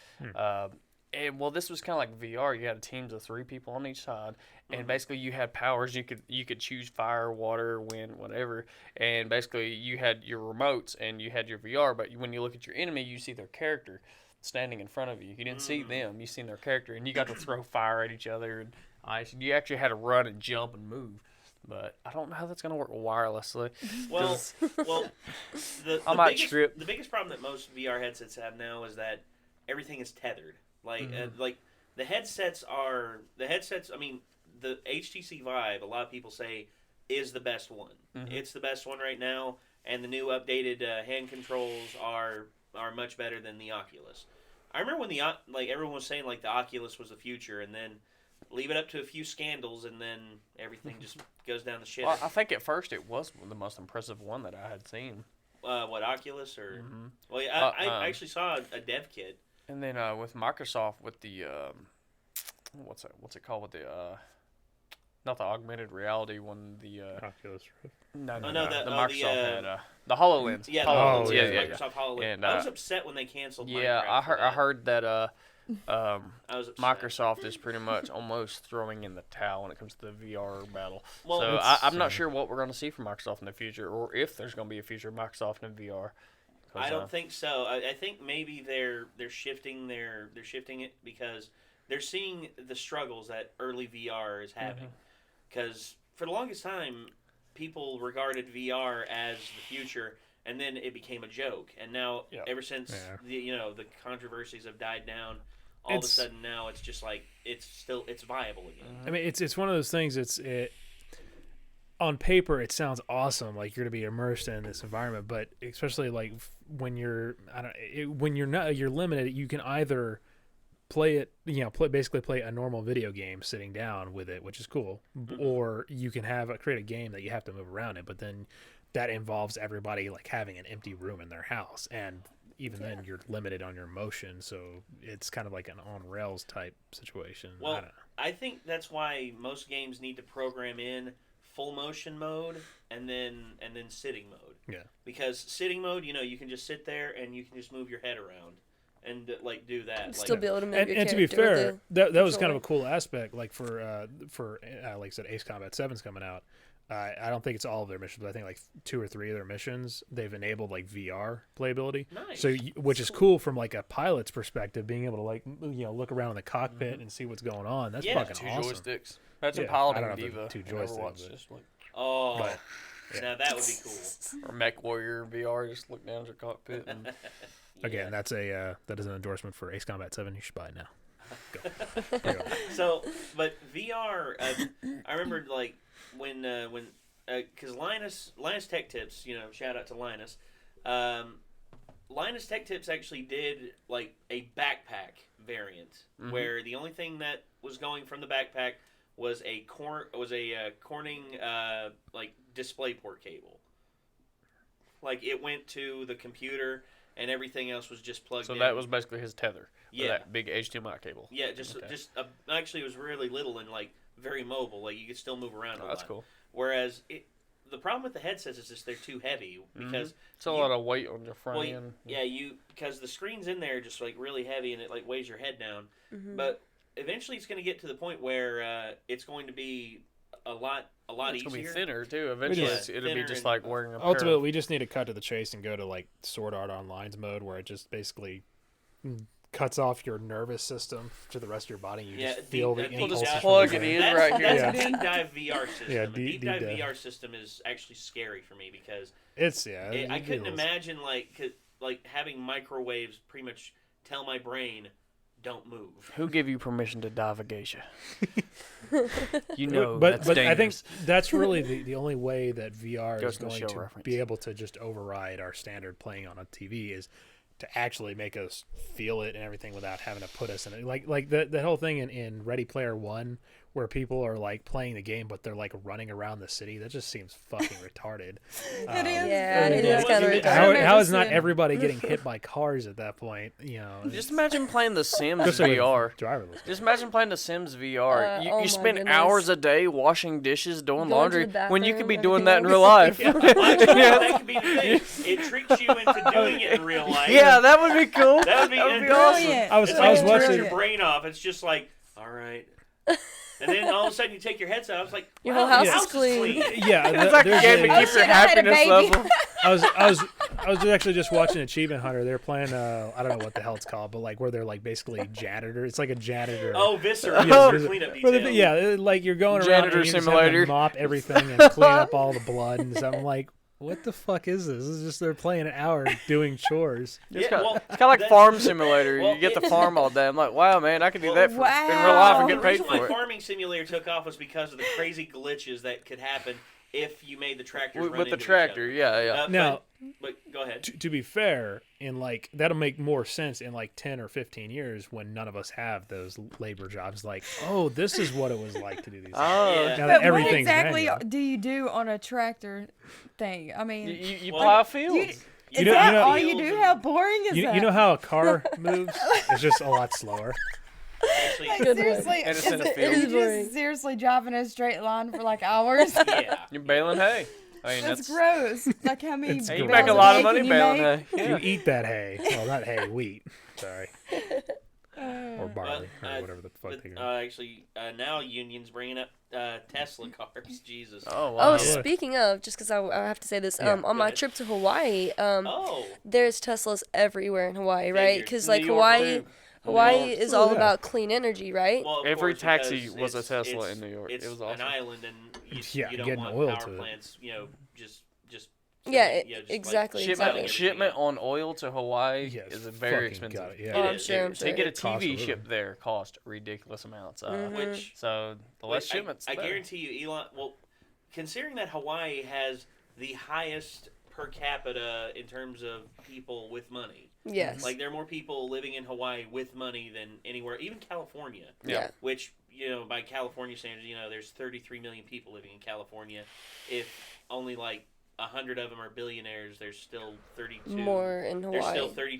And well, this was kind of like VR. You had teams of 3 people on each side, and basically you had powers. You could choose fire, water, wind, whatever. And basically you had your remotes and you had your VR. But when you look at your enemy, you see their character standing in front of you. You didn't see them. You seen their character, and you got to throw fire at each other and ice. You actually had to run and jump and move. But I don't know how that's gonna work wirelessly. Well, 'cause- the might biggest, trip. the biggest problem that most VR headsets have now is that everything is tethered. Like the headsets. I mean, the HTC Vive. A lot of people say is the best one. It's the best one right now, and the new updated hand controls are much better than the Oculus. I remember when everyone was saying like the Oculus was the future, and then leave it up to a few scandals, and then everything just goes down the shitter. Well, I think at first it was the most impressive one that I had seen. What, Oculus or? Mhm. Well, yeah, I actually saw a dev kit. And then with Microsoft, with the what's it called with the not the augmented reality one, the Oculus Rift. no, Oh, no, no, the the, Microsoft had the HoloLens. Yeah, HoloLens, the yeah, HoloLens, yeah, Microsoft HoloLens. And, I was upset when they canceled. yeah. Minecraft for I that. heard that I was upset. Microsoft is pretty much almost throwing in the towel when it comes to the VR battle. Well, so it's- I'm not sure what we're going to see from Microsoft in the future, or if there's going to be a future of Microsoft in VR. I don't think so. I think maybe they're shifting it because they're seeing the struggles that early VR is having. Because for the longest time, people regarded VR as the future, and then it became a joke. And now, ever since the controversies have died down, all of a sudden now it's just like it's viable again. I mean, it's one of those things. On paper, it sounds awesome, like you're going to be immersed in this environment, but especially like when you're you're limited. You can either play it, basically play a normal video game sitting down with it, which is cool, or you can create a game that you have to move around in, but then that involves everybody like having an empty room in their house, and even then you're limited on your motion, so it's kind of like an on rails type situation. Well, I don't know. I think that's why most games need to program in full motion mode and then sitting mode. Yeah. Because sitting mode, you can just sit there and you can just move your head around and like do that. Still be able to move your And to be character fair, with that was kind of controller. a cool aspect. Like for like I said, Ace Combat 7's coming out. I don't think it's all of their missions, but I think like 2 or 3 of their missions they've enabled like VR playability. Nice. So which is cool from like a pilot's perspective, being able to like look around in the cockpit and see what's going on. That's fucking 2 awesome. joysticks. That's Yeah, in piloting I don't know if Diva. it's 2 in joysticks, Overwatch, but- just like, Oh, But, yeah. now that would be cool. or Mech Warrior VR, just look down at your cockpit and Again, that is an endorsement for Ace Combat 7. You should buy it now. Go. So, but VR, I remember like when because Linus Tech Tips, shout out to Linus. Linus Tech Tips actually did like a backpack variant where the only thing that was going from the backpack was a Corning like DisplayPort cable. Like it went to the computer and everything else was just plugged in. so that was basically his tether. Yeah. That big HDMI cable. Yeah, Okay. actually it was really little and like very mobile. Like you could still move around a lot. That's cool. Whereas the problem with the headsets is just they're too heavy because It's a lot of weight on your front end. because the screen's in there just like really heavy and it like weighs your head down. But eventually it's going to get to the point where it's going to be a lot It's easier. gonna be thinner too. Eventually, just- it'll be thinner just and- like wearing a pair Ultimately, of- we just need to cut to the chase and go to like Sword Art Online's mode, where it just basically cuts off your nervous system to the rest of your body. You just feel the deep We'll just impulses. dive- plug from it the in brain. right here. That's Yeah. a deep dive VR system. Yeah, A deep deep dive dive. VR system is actually scary for me because It's I couldn't feels- imagine like having microwaves pretty much tell my brain don't move. Who gave you permission to dive a geisha? You know, but that's but I think dangerous. that's really the only way that VR is Ghost in the going Shell to reference. be able to just override our standard playing on a TV is to actually make us feel it and everything without having to put us in it. Like the whole thing in Ready Player One where people are like playing the game but they're like running around the city. That just seems fucking retarded. It is. Yeah, very it is much. kind of How- retarded. How is not Remember everybody getting hit by cars at that point? Just imagine playing The Sims Just so with VR. driverless. Just imagine playing The Sims VR. oh my You spend goodness. hours a day washing dishes, doing Going to laundry, the when you could be bathroom, doing that in everything real life. That could be the thing. It tricks you into doing it in real life. Yeah, that would be cool. That would be awesome. Brilliant. I was It's I like was it turns watching. your brain off. It's just like, all right. And then all of a sudden you take your headset off. I was like, Your wow, whole the house is clean. Yeah, It's like a there's game to a- keep your shit, I had a happiness baby. level. I was actually just watching Achievement Hunter. They're playing I don't know what the hell it's called, but like where they're like basically janitor. It's like a janitor. Oh, Viscera. Yeah, Viscera Viscera. cleanup Where detail. they- yeah, like you're going around Janitor and you're just having simulator. to mop everything and clean up all the blood and stuff. I'm like, what the fuck is this? This is just they're playing an hour doing chores. It's Yeah, kind well, of like that's- Farm Simulator. well, you get to it- farm all day. I'm like, wow, man, I could do Well, that in real life and wow. get The paid reason why for it. Farming Simulator took off was because of the crazy glitches that could happen if you made the tractors run with the into each tractor. other. Yeah. Now, but go ahead. to be fair, in like that'll make more sense in like 10 or 15 years when none of us have those labor jobs. Like, oh, this is what it was like to do these. Oh, Yeah. Now that But what everything's exactly manual. do you do on a tractor thing? I mean, you Well, plow fields. is You know- that you know- all you do? How boring is that? You know how a car moves? It's just a lot slower. Actually, Like, Good seriously, And it's in a is field. you boring. just seriously driving a straight line for like hours? yeah. You're baling hay. I mean, That's that's gross. Like how many? It's Hey, you gross. make a bales lot of hay money can you baling make? hay. You Yeah. eat that hay. Well, not hay, wheat. Sorry. Or barley, or whatever the fuck But, they actually, now Union's bringing up Tesla cars. Jesus. Oh wow. Oh, Yeah. speaking of, just because I have to say this, Yeah. on my ahead. trip to Hawaii, Oh. there's Teslas everywhere in Hawaii, right? Figured. Because New like York, Hawaii, too. Hawaii New York. is Oh, all yeah. about clean energy, right? Well, of Every course, taxi because was a it's- Tesla it's- in New York. It's It was awesome. an island, and Yeah, you don't getting want oil power to it. plants. just. Yeah, just exactly, Shipment exactly. shipment on oil to Hawaii Yeah, it's is very fucking expensive. got it, yeah. Oh, It I'm is. sure, I'm To get a It costs a TV little. shipped there cost ridiculous amounts. Which So the less I- shipments, I the better. guarantee you, Elon. Well, considering that Hawaii has the highest per capita in terms of people with money, Yes. like there are more people living in Hawaii with money than anywhere, even California. yeah. Which, by California standards, there's 33 million people living in California. If only like 100 of them are billionaires, there's still 32. More in There's still Hawaii.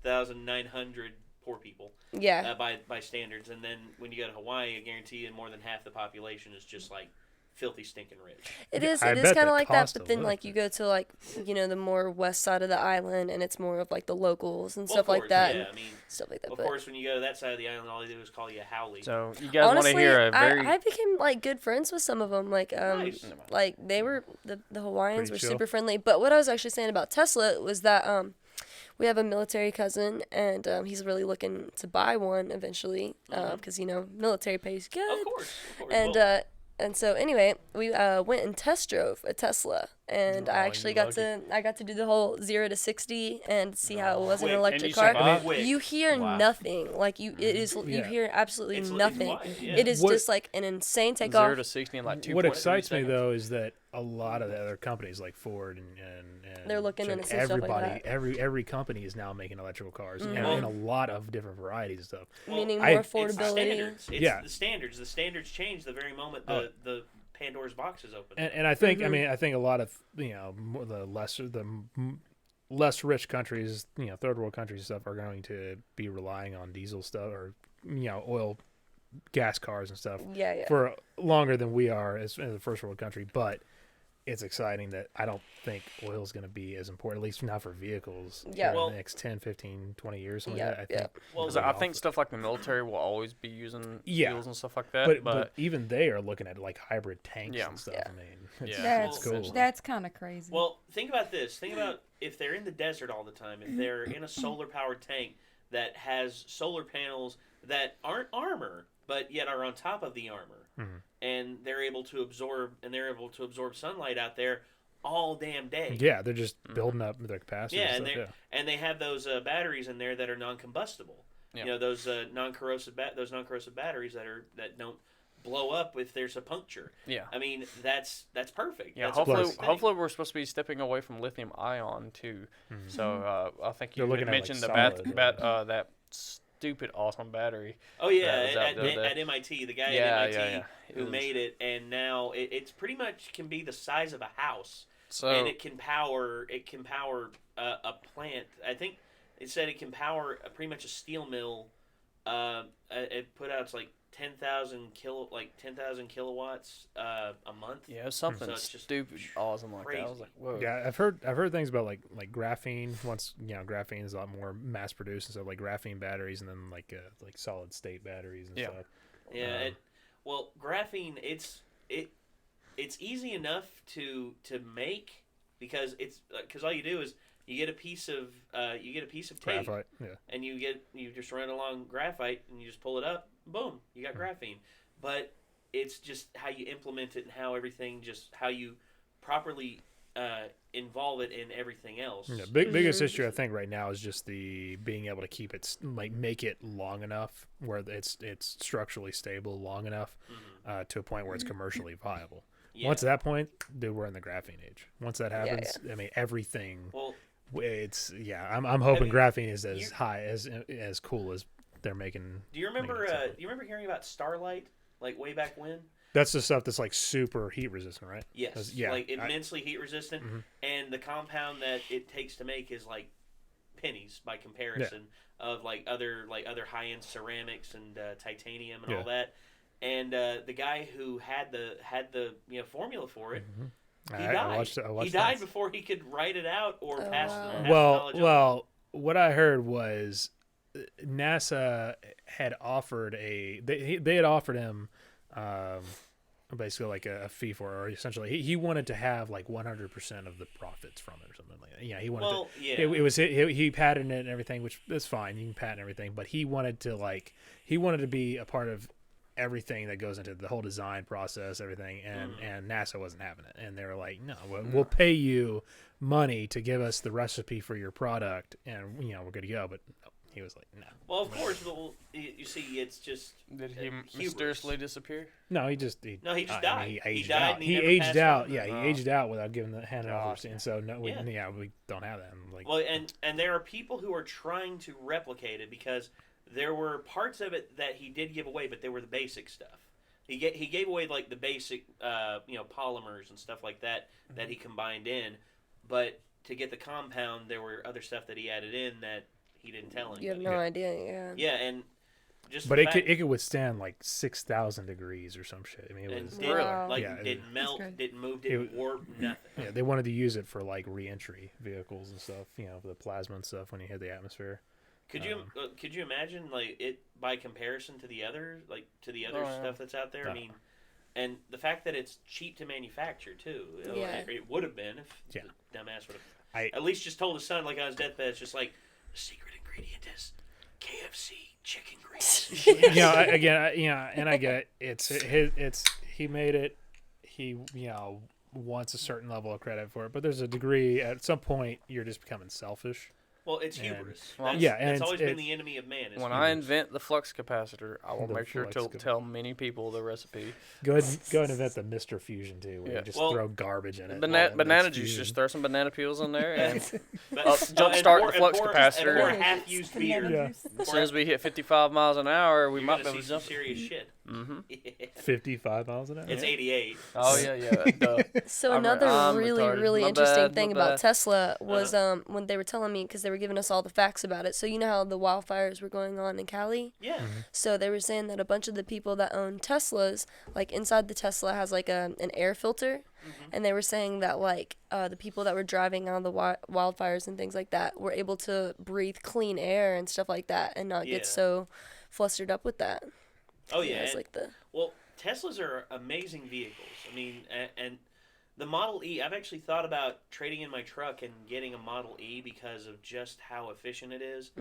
32,999,900 poor people Yeah. by standards. And then when you go to Hawaii, I guarantee you more than half the population is just like filthy stinking rich. It is. I It is bet kind the of like that, cost but of then living like you go to like the more west side of the island, and it's more of like the locals and Well, stuff of like course, that, Yeah, and I mean, stuff like that. of But course, when you go to that side of the island, all they do is call you a haole. So you guys want to honestly, hear a very I became like good friends with some of them. Like Nice. like they were the Hawaiians Pretty were chill. super friendly. But what I was actually saying about Tesla was that we have a military cousin, and he's really looking to buy one eventually because military pays good. Of course. And Well, and so anyway, we went and test drove a Tesla, and I Oh, actually you got to do the whole 0 to 60 and see how it was in Quick. an And electric you car. survived? Quick. You hear Wow. nothing. Like you Yeah. hear absolutely It's nothing. wild, yeah. It is What- just like an insane 0 takeoff. to 60 in like 2.3 What excites me seconds. though is that a lot of the other companies like Ford and They're looking Chevy, into some stuff like everybody, that. every company is now making electrical cars and Mhm. in a lot of different varieties and stuff. Meaning I- more it's the affordability. standards. It's Yeah. the standards. The standards change the very moment Oh. the Pandora's box is open. And I think Mm-hmm. I think a lot of the less rich countries, third world countries and stuff are going to be relying on diesel stuff or oil, gas cars and stuff Yeah. for longer than we are as a first world country. But it's exciting that I don't think oil is going to be as important, at least not for vehicles, Yeah. for Well- the next 10, 15, 20 years. Something Yeah, like that. I yeah. think. Well, Because I think stuff like the military will always be using Yeah. fuels and stuff like that. But even they are looking at like hybrid tanks Yeah. and stuff. Yeah. I mean, it's, Yeah. it's That's cool. that's kind of crazy. Well, think about this. Think about if they're in the desert all the time, if they're in a solar powered tank that has solar panels that aren't armor, but yet are on top of the armor, Mhm. and they're able to absorb sunlight out there all damn day. Yeah, they're just building up their capacity. Yeah, and and stuff, and they have those batteries in there that are non-combustible. Yeah. Those non-corrosive batteries that don't blow up if there's a puncture. yeah. I mean, that's perfect. Yeah, That's a hopefully, perfect thing. hopefully we're supposed to be stepping away from lithium ion too. So I think you They're had looking at, like, mentioned solid, that stupid awesome battery. Oh yeah, that was out the other day. at MIT, the guy Yeah, at MIT yeah, yeah. It who was- made it, and now it's pretty much can be the size of a house, So and it can power a plant. I think it said it can power pretty much a steel mill. It put out like 10,000 kilowatts a month. yeah, it was something So it's just stupid awesome like that. I was crazy. like, whoa. Yeah, I've heard things about like graphene. Once graphene is a lot more mass produced, and so like graphene batteries, and then like solid state batteries and Yeah. stuff. Yeah. Graphene. It's easy enough to make because all you do is you get a piece of tape. Graphite. Yeah. And you just run along graphite and you just pull it up, boom, you got graphene. But it's just how you implement it and how you properly involve it in everything else. Yeah, biggest issue I think right now is just the being able to keep it make it long enough where it's structurally stable long enough to a point where it's commercially viable. Yeah. Once at that point, dude, we're in the graphene age. Once that happens, I mean everything. Well, it's I'm hoping graphene is as high as cool as they're making. do you remember? Do you remember hearing about Starlight like way back when? That's the stuff that's like super heat resistant, right? Yes. Yeah. Like immensely heat resistant, and the compound that it takes to make is like pennies by comparison of like other high end ceramics and titanium and all that. And the guy who had the formula for it, he died. I watched he died before he could write it out or pass the knowledge on. Well, what I heard was NASA had offered they had offered him basically like a fee for it, or essentially he wanted to have like 100% of the profits from it or something like that. Yeah, he wanted it was he patented it and everything, which is fine. You can patent everything, but he wanted to be a part of everything that goes into the whole design process, everything, and NASA wasn't having it, and they were like, no, we'll pay you money to give us the recipe for your product, and we're good to go. But he was like, no. Well, of course, you see, it's just Did he mysteriously disappear? No, he just died. He aged died out. and He never aged passed out. on. Yeah, he aged out without giving the hand over. Gotcha. And so no, we don't have that. I'm like, Well, and there are people who are trying to replicate it because there were parts of it that he did give away, but they were the basic stuff. He gave away like the basic polymers and stuff like that that he combined in, but to get the compound, there were other stuff that he added in that he didn't tell anybody. You have no idea, yeah. Yeah, and just but the it could withstand like 6,000 degrees or some shit. I mean, it was didn't melt, didn't move, didn't warp, nothing. Yeah, they wanted to use it for like re-entry vehicles and stuff. The plasma and stuff when you hit the atmosphere. Could you imagine like it by comparison to the other stuff that's out there? I mean, and the fact that it's cheap to manufacture too. It would have been if the dumbass would have at least just told his son like on his deathbed. It's just like the secret ingredient is KFC chicken grease. And I get it. He made it. He wants a certain level of credit for it, but there's a degree at some point you're just becoming selfish. Well, it's hubris. It's always been the enemy of man. When I invent the flux capacitor, I will make sure to tell many people the recipe. Go ahead and invent the Mr. Fusion too, where you just throw garbage in it. Banana juice, just throw some banana peels in there and jumpstart the flux capacitor. Or half-used beer. Yeah. As soon as we hit 55 miles an hour, we might be able to see jump. some serious shit. 55 miles an hour. It's 88. Oh yeah. So I'm another really retarded. interesting My thing bad. about Tesla was when they were telling me, because they were giving us all the facts about it. So you know how the wildfires were going on in Cali? Yeah. So they were saying that a bunch of the people that own Teslas, like inside the Tesla has like an air filter, and they were saying that like the people that were driving on the wildfires and things like that were able to breathe clean air and stuff like that and not get so flustered up with that. Oh yeah. Well, Teslas are amazing vehicles. I mean, and the Model E, I've actually thought about trading in my truck and getting a Model E because of just how efficient it is.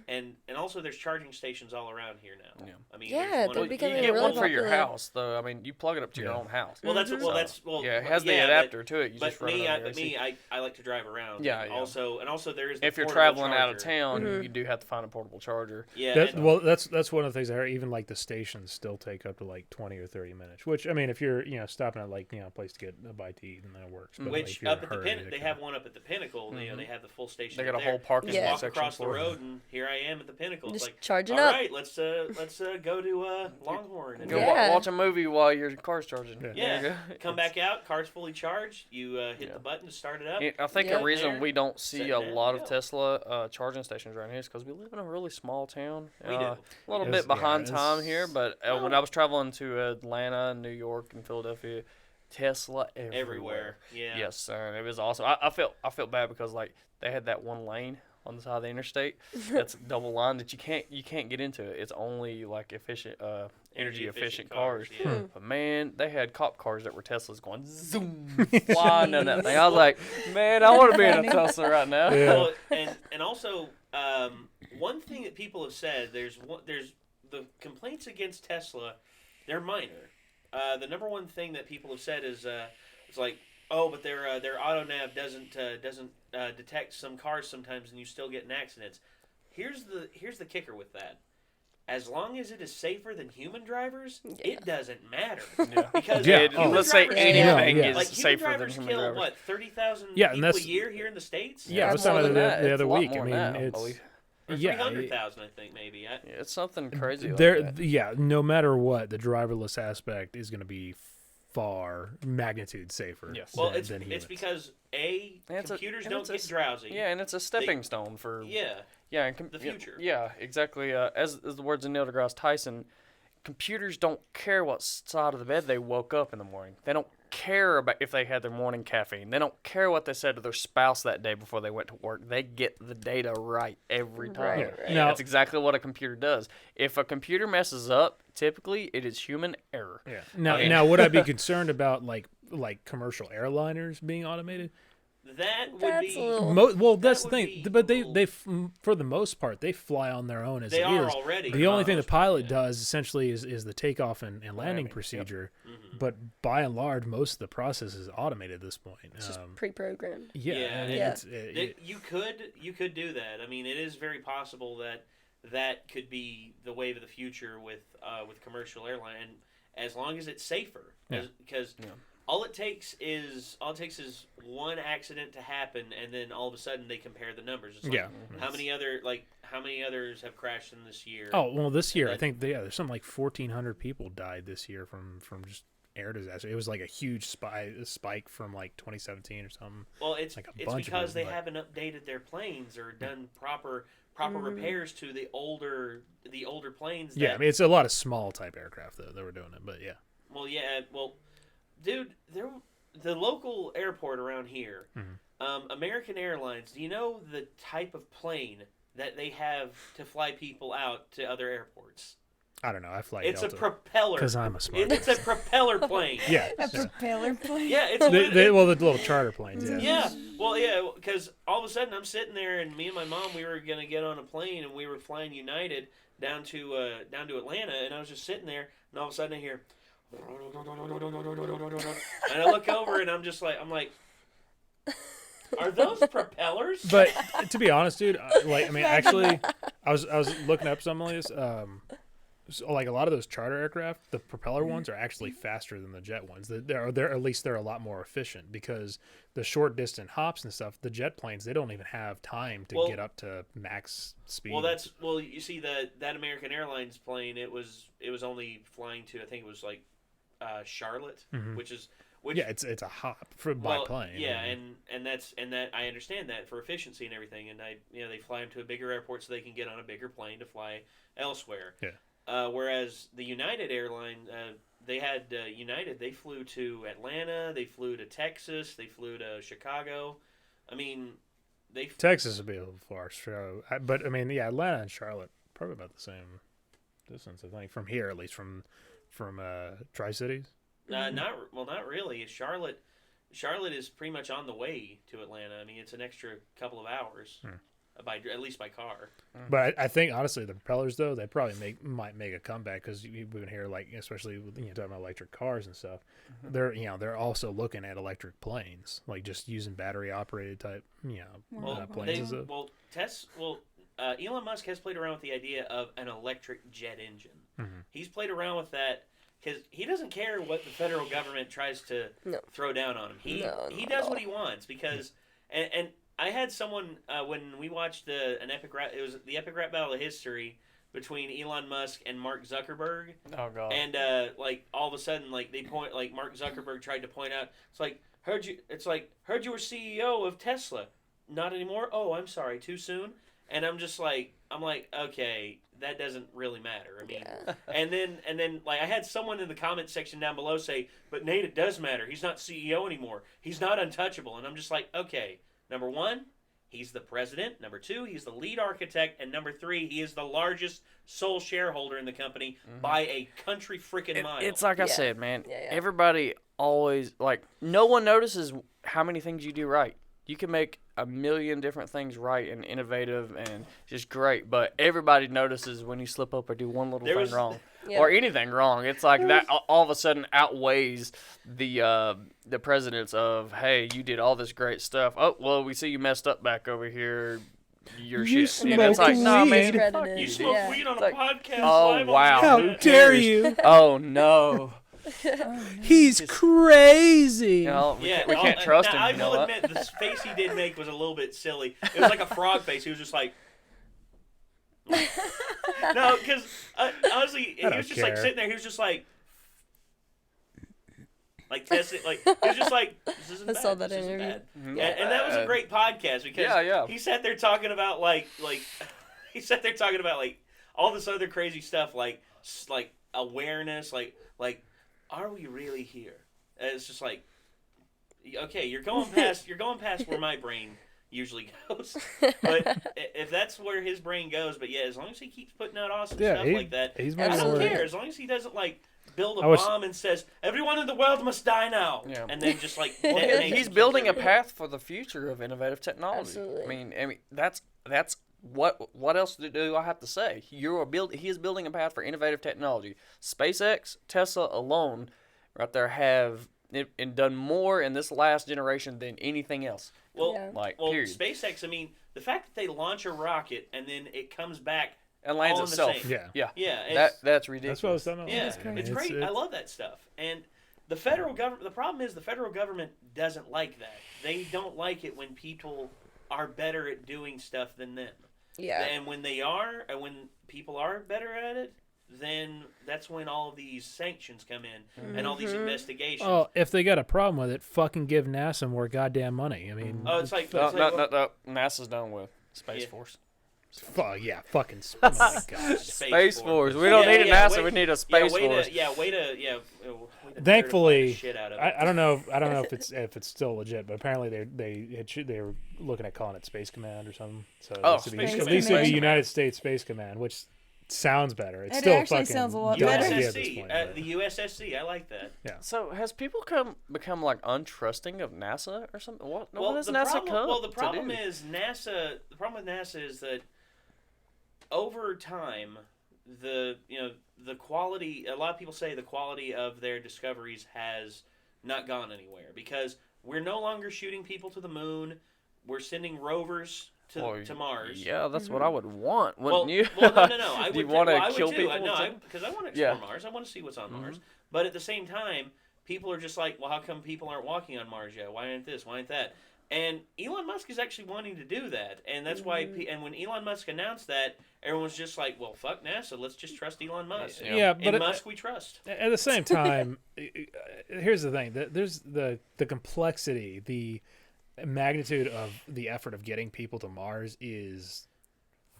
And also there's charging stations all around here now. Yeah. I mean, they're becoming You get really one for your popular. house, though. I mean, you plug it up to your own house. Well, it has the adapter to it. You But just run it on your AC. I like to drive around. Yeah. Also there is. The if you're portable traveling out of charger. town, you do have to find a portable charger. Yeah. That's one of the things I heard. Even like the stations still take up to like 20 or 30 minutes. Which I mean, if you're stopping at like a place to get a bite to eat, then that works. But Which like, up at the they have one up at the Pinnacle. They have the full station. They got a there. whole parking Just walk section across the for it. road, and here I am at the Pinnacle. It's just like charging all up. right, let's go to Longhorn. And Go watch a movie while your car's charging. Yeah. There you go. Come back out, car's fully charged. You hit the button to start it up. I think Yeah. a reason There, we don't see sit a down, lot go. of Tesla charging stations around here is because we live in a really small town. We do. A little It's- bit behind yeah, time it's- here, but when I was traveling to Atlanta, New York, and Philadelphia, Tesla Everywhere. Yeah. Yes, sir. It was awesome. I felt bad because like they had that one lane on the side of the interstate that's double line that you can't get into it. It's only like energy efficient cars. Yeah. But man, they had cop cars that were Teslas going zoom flying down that thing. I was like, man, I want to be in a Tesla right now. Well, and also one thing that people have said there's the complaints against Tesla, they're minor. The number one thing that people have said is it's like Oh, but their auto nav doesn't detect some cars sometimes, and you still get in accidents. Here's the kicker with that. As long as it is safer than human drivers, it doesn't matter. Yeah. Because Let's say anything is like safer human than drivers human kill drivers. what 30,000 Yeah, and people a that's- year here in the States. Yeah, I was More talking than about that. the It's other a lot week. more I mean, now, I it's believe. Or yeah, 300,000, I think maybe. It's something crazy. there. Like that. Yeah, no matter what, the driverless aspect is going to be far magnitude safer. Yes. Well, than it's humans. because computers and don't it's get drowsy. Yeah, and it's a stepping stone for Yeah. and the future. Yeah, exactly. As the words of Neil deGrasse Tyson, computers don't care what side of the bed they woke up in the morning. They don't care about if they had their morning caffeine. They don't care what they said to their spouse that day before they went to work. They get the data right every time. Right. Now- That's exactly what a computer does. If a computer messes up, typically it is human error. Yeah. Now, Okay. now, would I be concerned about like commercial airliners being automated? That would That's be. a little- Well, that's the would thing. be But they cool. for the most part, they fly on their own as They it are is. already. The only thing the most part, pilot yeah. does essentially is the takeoff and landing Landing, yep. procedure. Mhm. But by and large, most of the process is automated at this point. It's just pre-programmed. Yeah, Yeah, I mean, yeah. You could do that. I mean, it is very possible that could be the wave of the future with commercial airline, and as long as it's safer. Yeah. Because Yeah. all it takes is one accident to happen, and then all of a sudden they compare the numbers. It's like, yeah. how many others have crashed in this year? Oh well, this year I then- think there's something like 1,400 people died this year from just air disaster. It was like a huge spike from like 2017 or something. Well, it's like a it's bunch of because them, they but- haven't updated their planes or done proper Mhm. repairs to the older planes. Yeah, that, I mean it's a lot of small type aircraft though that were doing it, but yeah. Well, dude, the local airport around here, Mhm. American Airlines. Do you know the type of plane that they have to fly people out to other airports? I don't know. I fly It's a Delta propeller. because I'm a smart. It's a propeller plane. Yeah. A propeller plane. Yeah, it's Well, the little charter planes. Yeah. yeah. Well, yeah, because all of a sudden I'm sitting there, and me and my mom, we were gonna get on a plane, and we were flying United down to Atlanta, and I was just sitting there, and all of a sudden I hear, and I look over, and I'm like, are those propellers? But to be honest, dude, actually, I was looking up some of this. So, like a lot of those charter aircraft, the propeller ones are actually faster than the jet ones. They're at least they're a lot more efficient because the short distance hops and stuff. The jet planes they don't even have time to get up to max speed. Well, you see that American Airlines plane, it was only flying to, I think it was like Charlotte, Mhm. which yeah, it's a hop by plane. Yeah, I mean, and that I understand that for efficiency and everything, and they fly them to a bigger airport so they can get on a bigger plane to fly elsewhere. Yeah. Whereas the United airline, they had United. They flew to Atlanta. They flew to Texas. They flew to Chicago. I mean, Texas would be a little far, but I mean, yeah, Atlanta and Charlotte probably about the same distance. I think from here, at least from Tri-Cities. not really. Charlotte is pretty much on the way to Atlanta. I mean, it's an extra couple of hours, at least by car. But I think honestly, the propellers though, they probably might make a comeback because we've been here like especially with, talking about electric cars and stuff. They're also looking at electric planes, like just using battery operated type planes and stuff. Elon Musk has played around with the idea of an electric jet engine. Mhm. He's played around with that because he doesn't care what the federal government tries to throw down on him. He does what he wants because and I had someone when we watched the epic rap battle of history between Elon Musk and Mark Zuckerberg. Oh god. And all of a sudden, Mark Zuckerberg tried to point out, heard you were CEO of Tesla. Not anymore. Oh, I'm sorry. Too soon. And I'm like, okay, that doesn't really matter. I mean, and then I had someone in the comment section down below say, but Nate, it does matter. He's not CEO anymore. He's not untouchable. And I'm just like, okay, number one, he's the president. Number two, he's the lead architect. And number three, he is the largest sole shareholder in the company by a country freaking mile. It's like I Yeah. said, man. Yeah, yeah. Everybody always no one notices how many things you do right. You can make a million different things right and innovative and just great, but everybody notices when you slip up or do one little thing wrong. Yeah. or anything wrong. It's like that all of a sudden outweighs the precedence of, hey, you did all this great stuff. Oh, well, we see you messed up back over here. You're You shit. And And then it's like, smoke nah, man, weed. fuck Discredited. you, You dude. smoke Yeah. weed on a Like, podcast oh, live wow. on the How internet. dare cares? you? Oh no. He's crazy. You know, we Yeah, can't trust now, him. You know I will what? admit, the face he did make was a little bit silly. It was like a frog face. He was just like, no, because honestly, he don't was just like care. sitting there. He was just like testing. Like he was just like, this isn't I bad. saw that this isn't interview. bad. Mhm. And that was a great podcast because Yeah. he sat there talking about like he sat there talking about like all this other crazy stuff like awareness like are we really here? And it's just like, okay, you're going past where my brain usually goes, but if that's where his brain goes, but yeah, as long as he keeps putting out awesome stuff like that, he's I making don't it care. work. As long as he doesn't like build a I was- bomb and says everyone in the world must die now, Yeah. and then just like Well, detonates he's and building a kills everybody. path for the future of innovative technology. Absolutely. I mean, that's what else do I have to say? He is building a path for innovative technology. SpaceX, Tesla alone, right there have and done more in this last generation than anything else. Well, Yeah. Like, well, period. SpaceX. I mean, the fact that they launch a rocket and then it comes back And lands all in the itself. same. Yeah. Yeah, That's ridiculous. That's what I was talking about. Yeah, That's crazy. it's great. I love that stuff. And the federal government. The problem is the federal government doesn't like that. They don't like it when people are better at doing stuff than them. Yeah. And when when people are better at it, then that's when all of these sanctions come in and all these investigations. Oh, if they got a problem with it, fucking give NASA more goddamn money. I mean, Oh, it's like, No. NASA's done with Space Yeah. Force. yeah, fucking. Oh my god. Space Force. We don't need a NASA. We need a Space Force. Way to Thankfully, shit out of it. I don't know. I don't know if it's still legit, but apparently they were looking at calling it Space Command or something. So Oh, at Space least Command. it'd be United States Space Command, which sounds better. It's It still actually fucking sounds a lot dumb better. idea at this USSC, point, but- the USSC. I like that. So has people become like untrusting of NASA or something? What does the NASA problem, come? well, the to problem do? is NASA. The problem with NASA is that over time, the quality. A lot of people say the quality of their discoveries has not gone anywhere because we're no longer shooting people to the moon. We're sending rovers to Mars. Yeah, that's what I would want, wouldn't Well, you? well, no. I Do would you want to I would kill too. people? No, because I want to explore Yeah. Mars. I want to see what's on Mars. But at the same time, people are just like, well, how come people aren't walking on Mars yet? Why aren't this? Why aren't that? And Elon Musk is actually wanting to do that, and that's why. And when Elon Musk announced that, everyone's just like, "Well, fuck NASA. Let's just trust Elon Musk." Yeah, but In Musk we trust. at the same time, here's the thing: there's the complexity, the magnitude of the effort of getting people to Mars is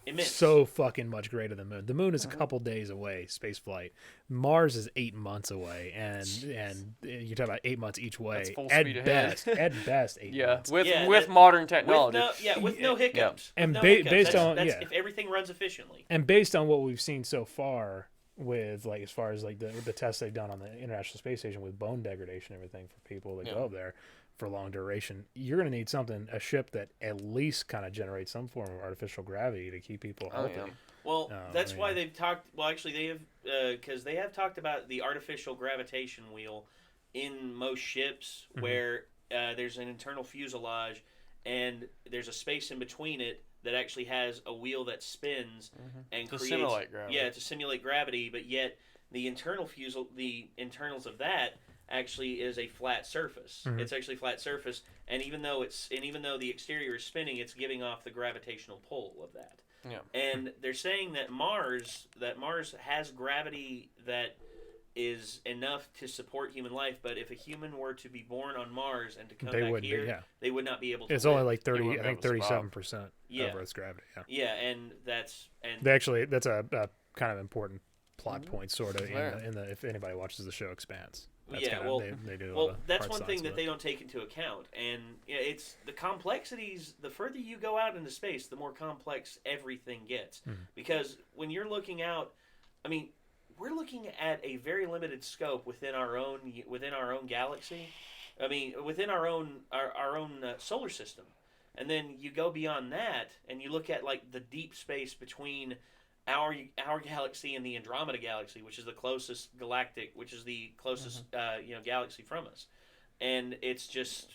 Immense. so fucking much greater than the moon. The moon is a couple days away, space flight. Mars is 8 months away, and you're talking about 8 months each way. That's full At speed ahead. best 8 Yeah, months. with Yeah, with that- modern with technology. no hiccups. And With no based hiccups. on- that's yeah. if everything runs efficiently. And based on what we've seen so far, with like as far as like the tests they've done on the International Space Station with bone degradation and everything for people that go up there for long duration, you're going to need a ship that at least kind of generates some form of artificial gravity to keep people Oh, healthy. yeah. Well, Oh, that's why man. they've talked. Well, actually, they have because they have talked about the artificial gravitation wheel in most ships, where there's an internal fuselage, and there's a space in between it that actually has a wheel that spins and To creates simulate gravity. Yeah, to simulate gravity, but yet the internals of that actually is a flat surface. It's actually a flat surface, and even though the exterior is spinning, it's giving off the gravitational pull of that. Yeah. And they're saying that Mars has gravity that is enough to support human life, but if a human were to be born on Mars and to come They back wouldn't be, here, yeah. they would not be able to. It's live. only like 30, wouldn't I be think able to survive. 37% Yeah. of Earth's gravity. Yeah. Yeah, and that's That's a kind of important plot point, sort of, Yeah. in the if anybody watches the show Expanse. That's Yeah, kind of, well- they do. Well, all the that's hard one thing science that with they it. don't take into account, and it's the complexities. The further you go out into space, the more complex everything gets. Because when you're looking out, I mean, we're looking at a very limited scope within our own galaxy. I mean, within our own solar system, and then you go beyond that, and you look at like the deep space between our galaxy and the Andromeda galaxy, which is the closest galaxy from us, and it's just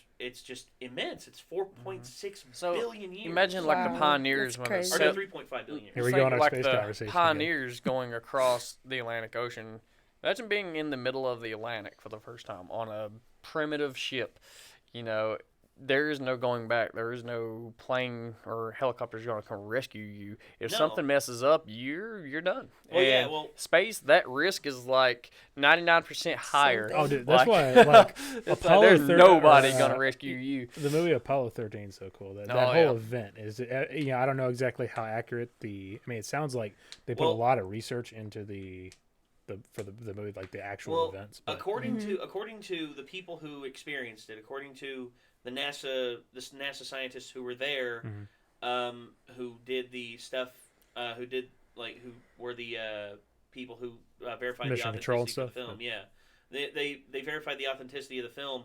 immense. It's 4.6 billion years. Imagine like the Wow, pioneers that's when crazy. or they no, set, 3.5 billion years. Here we think go on our like space the conversation again. pioneers going across the Atlantic Ocean. Imagine being in the middle of the Atlantic for the first time on a primitive ship. There is no going back. There is no plane or helicopters going to come rescue you. If No. something messes up, you're done. Well, and yeah, well- space, that risk is like 99% higher. Something. Oh, dude, that's Like- why like It's like Apollo there's 13 nobody or, gonna rescue you. The movie Apollo 13 is so cool. That Oh, whole yeah. event is. I don't know exactly how accurate I mean, it sounds like they put a Well- lot of research into the movie, like the actual events. But According to the people who experienced it, according to the NASA scientists who were there, who did the stuff, who were the people who verified Mission the control authenticity of the stuff, film. Yeah, they verified the authenticity of the film,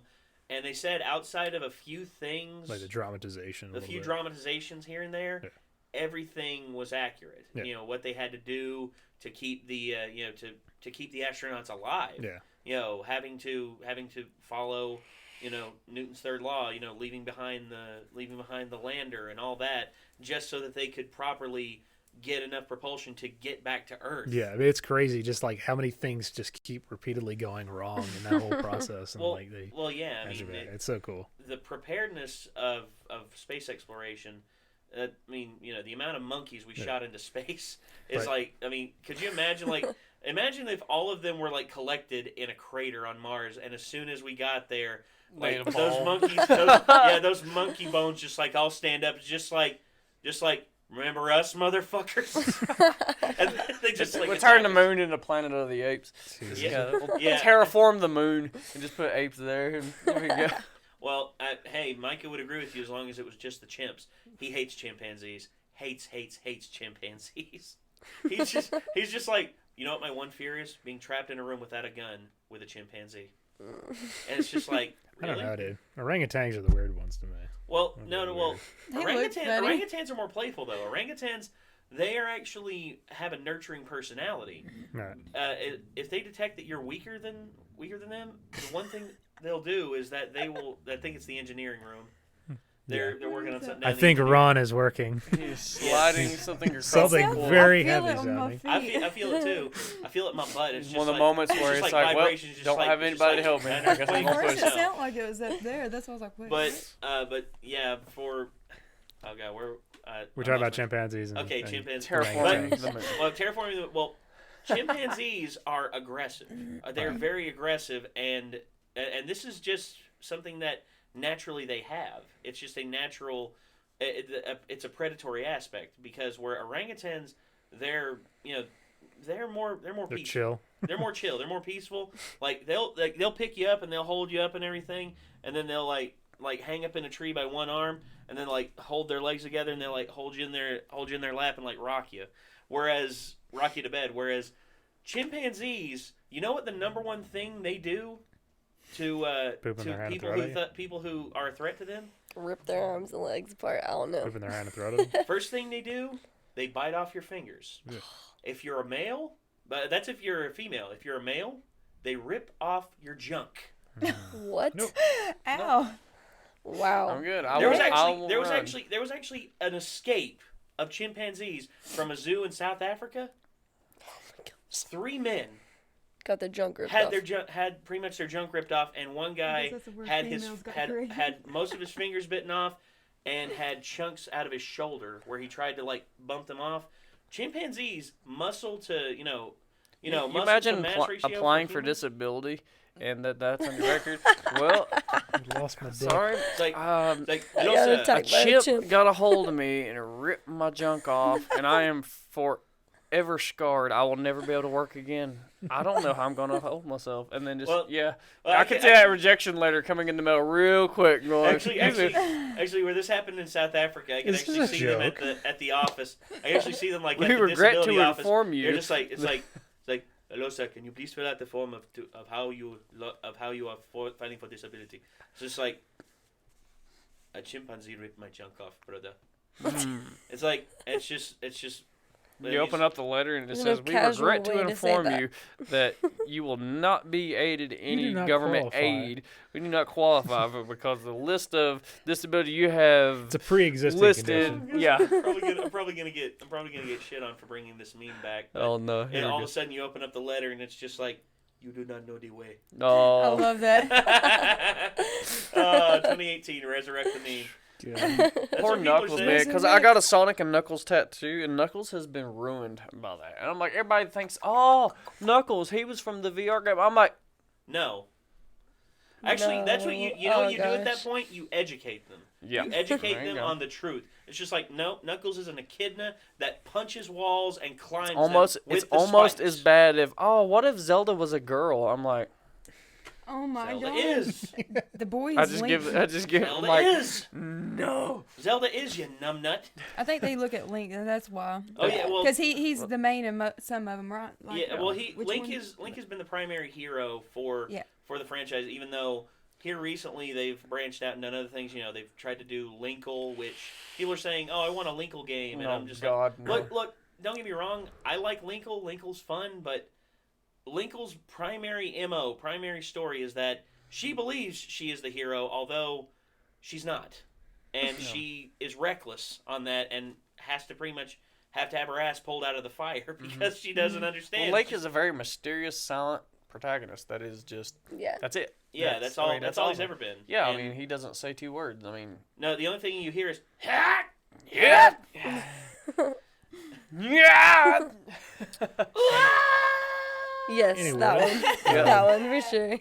and they said outside of a few things, like the dramatization, a few dramatizations here and there, everything was accurate. Yeah. What they had to do to keep the to keep the astronauts alive. Yeah. Having to follow Newton's third law, leaving behind the lander and all that, just so that they could properly get enough propulsion to get back to Earth. Yeah, I mean, it's crazy just like how many things just keep repeatedly going wrong in that whole process. And it's so cool. The preparedness of space exploration. The amount of monkeys we shot into space is could you imagine imagine if all of them were collected in a crater on Mars, and as soon as we got there, those monkeys, those monkey bones just all stand up, just like remember us, motherfuckers? And they just We'll turn the moon into Planet of the Apes. We'll terraform the moon and just put apes there, and there we go. Well, hey, Micah would agree with you as long as it was just the chimps. He hates chimpanzees. Hates chimpanzees. He's just like, you know what my one fear is? Being trapped in a room without a gun with a chimpanzee. And it's just like, really? I don't know, dude. Orangutans are the weird ones to me. Well, They look funny. orangutans are more playful, though. Orangutans, they have a nurturing personality. Right. If they detect that you're weaker than them, the one thing they'll do is that I think it's the engineering room. They're working on something. I think Ron is working. He's sliding something across Something the wall. very I feel heavy it on my sounding. feet. I feel it too. I feel it in my butt. It's It's just one of the moments where it's like, well, vibrations, just don't have it's just anybody to help me. I guess I'm At gonna first, push it it. sounded like it was up there. That's why I was like, wait. But yeah, oh god, We're talking about chimpanzees. And, Okay, and chimpanzees. Terraforming orangutans. the moon. Well, chimpanzees are aggressive. They're very aggressive, and this is just something that naturally they have. It's just a natural. It's a predatory aspect, because where orangutans, they're more They're peaceful. chill. They're more chill. They're more peaceful. They'll pick you up and they'll hold you up and everything, and then they'll hang up in a tree by one arm, and then hold their legs together, and they'll hold you in their lap and rock you to bed. Whereas chimpanzees, you know what the number one thing they do to people who are a threat to them? Rip their arms and legs apart. I don't know. Pooping their hand and throat at them. First thing they do, they bite off your fingers. Yeah. If you're a male, but that's if you're a female. If you're a male, they rip off your junk. What? Nope. Ow. Wow. I'm good. There was actually an escape of chimpanzees from a zoo in South Africa. 3 men Got their junk ripped had off. had pretty much their junk ripped off, and one guy That's where had females got created. had most of his fingers bitten off, and had chunks out of his shoulder where he tried to bump them off. Chimpanzees muscle to You muscle to imagine mass ratio applying for humans. disability, and that's on your record. Well, I lost my dick. sorry. It's like, Um, it's like I no, got sir. attacked. a by a chip chimp. got a hold of me and ripped my junk off, and I am forever scarred. I will never be able to work again. I don't know how I'm gonna hold myself. And then just Well, I can see that rejection letter coming in the mail real quick. Going, Actually, where this happened in South Africa, I can Is this actually a see them joke? at the office. I actually see them at We the regret to disability office. inform you. They're just it's like, hello sir, can you please fill out the form of how you are fighting for disability? It's just like, a chimpanzee ripped my junk off, brother. It's just You open up the letter and it There's says, no "We casual regret to way to say inform that." you that you will not be aided any do not government qualify. aid. We do not qualify for because the list of disability you have It's a pre-existing listed." condition. Yeah. I'm probably gonna get shit on for bringing this meme back. But Oh no. and Here we all go. of a sudden you open up the letter and it's just like, you do not know the way. I Oh. love that. 2018, resurrect the meme. Yeah. That's Poor what people are Knuckles, saying. man, because I got a Sonic and Knuckles tattoo, and Knuckles has been ruined by that. And I'm like, everybody thinks, oh, Knuckles, he was from the VR game. I'm like, No. Actually, that's what you know No. what you do at that gosh. point? You educate them. yeah. You educate There you them go. on the truth. It's just like, no, Knuckles is an echidna that punches walls and climbs Almost, them it's with the almost spikes. as bad if, oh, what if Zelda was a girl? I'm like, Oh my Zelda god. is. The boy is I just Link. give, I'm Zelda like, is. no. Zelda is, you numbnut. I think they look at Link, and that's why. Oh yeah, well, Because he's the main in some of them, right? Like, yeah, well, which Link one? has been the primary hero for Yeah. the franchise. Even though here recently they've branched out and done other things. You know, they've tried to do Linkle, which people are saying, "Oh, I want a Linkle game," and Oh, I'm just God, like, no. look. Don't get me wrong. I like Linkle. Linkle's fun, but Linkle's primary primary story is that she believes she is the hero, although she's not, and No. she is reckless on that and has to pretty much have to have her ass pulled out of the fire because she doesn't understand. Well, Link is a very mysterious, silent protagonist. That is just, Yeah. that's it. Yeah, that's all. I mean, that's all he's awesome. ever been. Yeah, I And- mean, he doesn't say two words. I mean, no, the only thing you hear is yeah, yeah, yeah. Yes, Anyway. that one. Yeah. That one for sure.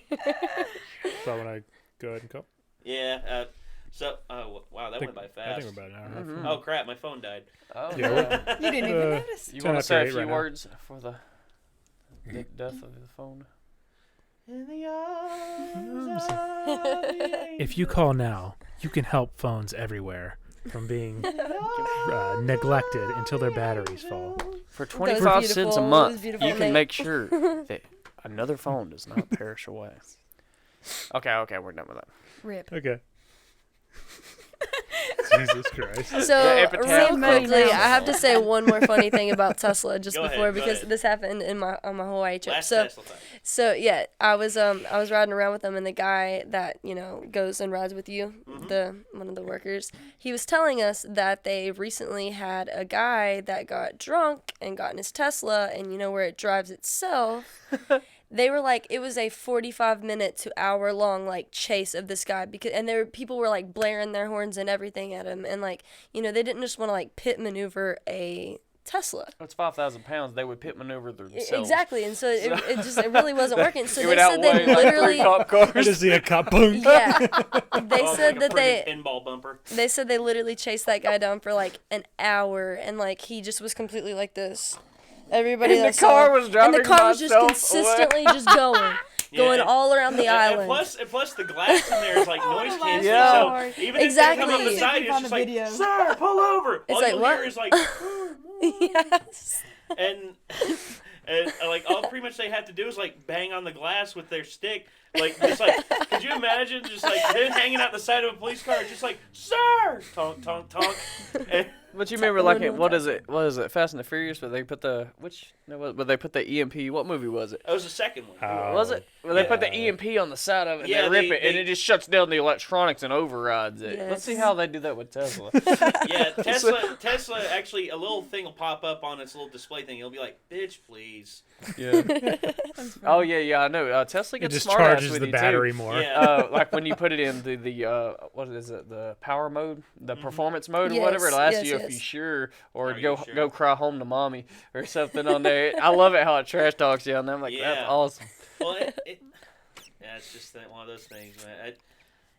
So I want to go ahead and go. yeah. Wow, that went by I fast. think we're about an hour. Mhm. Oh crap, my phone died. Oh, Yeah, yeah. You didn't even Uh, notice. You 10 want to after say a 8 few right now. words for the death of the phone? In the arms of the If you call now, you can help phones everywhere from being neglected until their batteries fall. For was 25 cents a beautiful. It was month, beautiful, you can Nate. make sure that another phone does not perish away. Okay, we're done with that. Rip. Okay. Jesus Christ. So The epitaph real of quickly, Ramble. I have to say one more funny thing about Tesla just Go ahead, before go because ahead. this happened in on my Hawaii trip. Last So Tesla time. So yeah, I was riding around with them, and the guy that goes and rides with you, one of the workers, he was telling us that they recently had a guy that got drunk and got in his Tesla, and where it drives itself. They were like, it was a 45-minute to hour-long chase of this guy people were blaring their horns and everything at him, and they didn't just want to pit maneuver a Tesla. It's 5,000 pounds. They would pit maneuver themselves. Exactly, and so it really wasn't working. So It they would said they outweigh like literally, 3 cop cars. I just see a cop boom. yeah, they Oh, said like a that they friggin' pinball bumper. they said they literally chased that guy down for an hour, and he just was completely like this. Everybody And that the car saw, was and driving the car was just by itself consistently just going Yeah. all around the island. And plus the glass in there is like noise my canceling. Yeah. So even Exactly. if they come up beside you, it's On just the like, video. sir, pull over. It's All like, you'll what? hear is like, Yes. and all pretty much they have to do is bang on the glass with their stick. Could you imagine just them hanging out the side of a police car, just like, sir, tonk, tonk, tonk. And, But you remember, what is it? Fast and the Furious? Where they put the Where they put the EMP? What movie was it? that was the second one. Was it? Where they put the Yeah. EMP on the side of it, and Yeah, they rip they- it, and they- it just shuts down the electronics and overrides it. Let's see Yes. how they do that with Tesla. Yeah, Tesla actually, a little thing will pop up on its little display thing. It'll be like, bitch, please. Yeah. Oh yeah, I know. Tesla It gets just smart ass charges with the you battery too. more. Yeah. Like when you put it in the what is it, the power mode, the Mm-hmm. performance mode or Yes, whatever, it'll ask yes, you if yes. you're sure or Are you go sure? go cry home to mommy or something on there. I love it how it trash talks you on there. I'm like, Yeah. that's awesome. Well, yeah, it's just one of those things, man.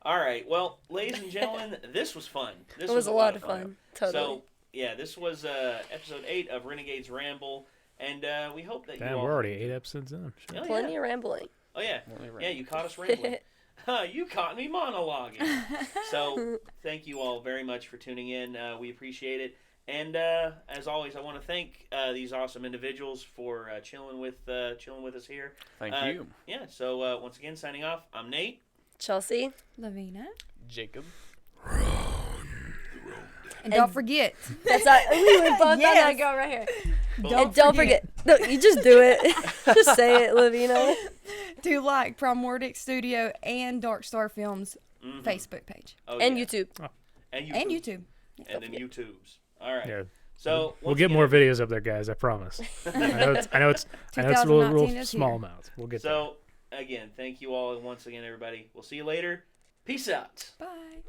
All right, well, ladies and gentlemen, this was fun. This It was a lot of fun. Totally. So, yeah, this was episode 8 of Renegades Ramble, and we hope that you Damn, all... we're already 8 episodes in. Shit. Oh, Plenty yeah. of rambling. Oh, yeah. Only Yeah, you caught us rambling. You caught me monologuing. So, thank you all very much for tuning in. We appreciate it. And as always, I want to thank these awesome individuals for chilling with us here. Thank you, Yeah. So once again, signing off. I'm Nate. Chelsea. Lavina. Jacob. And don't forget. That's we were both on that Yes. girl right here. And don't forget. No, you just do it. Just say it, Livina. To like Primordic Studio and Dark Star Films Facebook page. Oh, And yeah. YouTube. And YouTube. And YouTube. And then YouTubes. All right. Yeah. So We'll once get again, more videos up there, guys. I promise. I know it's a real 2019 is small here. amounts. We'll get So again, thank you all once again, everybody. We'll see you later. Peace out. Bye.